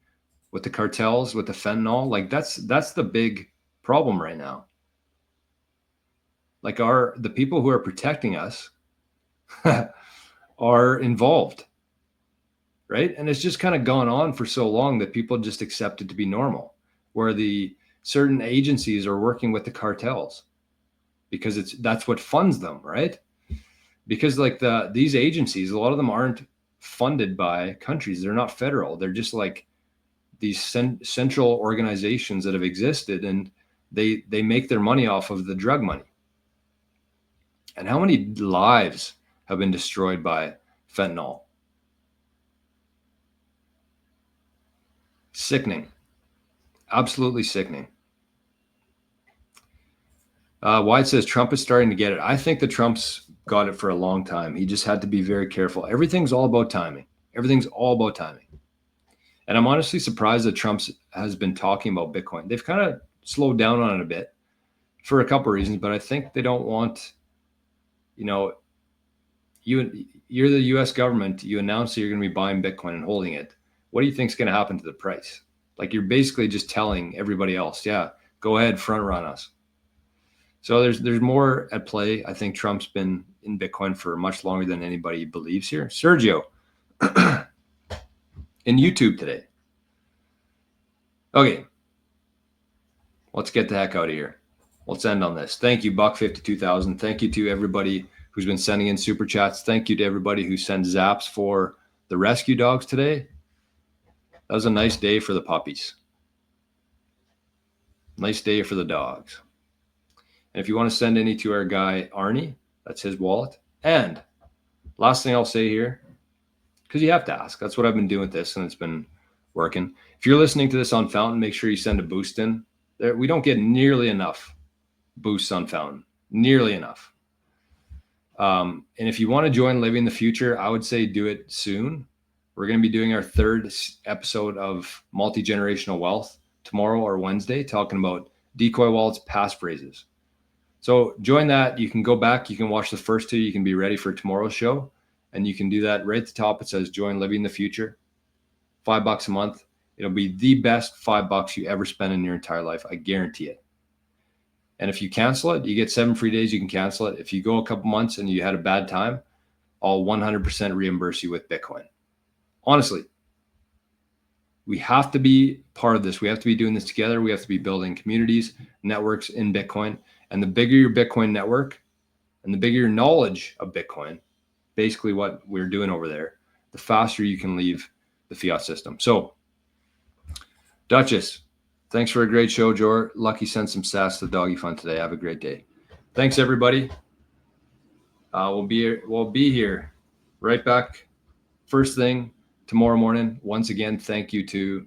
with the cartels, with the fentanyl, like that's the big problem right now. Like the people who are protecting us are involved, right? And it's just kind of gone on for so long that people just accept it to be normal, where the certain agencies are working with the cartels because that's what funds them, right? Because like these agencies, a lot of them aren't funded by countries. They're not federal. They're just like these central organizations that have existed, and they make their money off of the drug money. And how many lives have been destroyed by fentanyl? Sickening. Absolutely sickening. White says Trump is starting to get it. I think that Trump's got it for a long time. He just had to be very careful. Everything's all about timing. Everything's all about timing. And I'm honestly surprised that Trump has been talking about Bitcoin. They've kind of slowed down on it a bit for a couple of reasons, but I think they don't want, you're the US government, you announce that you're going to be buying Bitcoin and holding it. What do you think is going to happen to the price? Like you're basically just telling everybody else, yeah, go ahead, front run us. So there's more at play. I think Trump's been in Bitcoin for much longer than anybody believes here. Sergio, in YouTube today. Okay, let's get the heck out of here. Let's end on this. Thank you, $152,000. Thank you to everybody who's been sending in super chats. Thank you to everybody who sends zaps for the rescue dogs today. That was a nice day for the puppies. Nice day for the dogs. And if you want to send any to our guy, Arnie, that's his wallet. And last thing I'll say here, because you have to ask. That's what I've been doing with this, and it's been working. If you're listening to this on Fountain, make sure you send a boost in. We don't get nearly enough boosts on Fountain. Nearly enough. And if you want to join Living the Future, I would say do it soon. We're going to be doing our 3rd episode of Multi-Generational Wealth tomorrow or Wednesday, talking about decoy wallets, passphrases. So join that. You can go back. You can watch the first 2. You can be ready for tomorrow's show. And you can do that right at the top. It says join Living the Future. $5 a month. It'll be the best $5 you ever spend in your entire life. I guarantee it. And if you cancel it, you get 7 free days. You can cancel it. If you go a couple months and you had a bad time, I'll 100% reimburse you with Bitcoin. Honestly, we have to be part of this. We have to be doing this together. We have to be building communities, networks in Bitcoin. And the bigger your Bitcoin network and the bigger your knowledge of Bitcoin, basically what we're doing over there, the faster you can leave the fiat system. So, Duchess, thanks for a great show, Jor. Lucky sent some sass to Doggy Fun today. Have a great day. Thanks, everybody. We'll be here right back first thing tomorrow morning. Once again, thank you to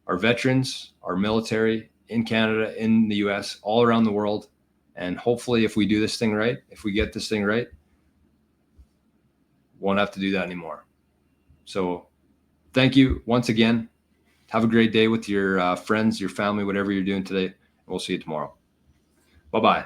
our veterans, our military in Canada, in the US, all around the world. And hopefully if we do this thing right, if we get this thing right, won't have to do that anymore. So thank you once again. Have a great day with your friends, your family, whatever you're doing today. We'll see you tomorrow. Bye-bye.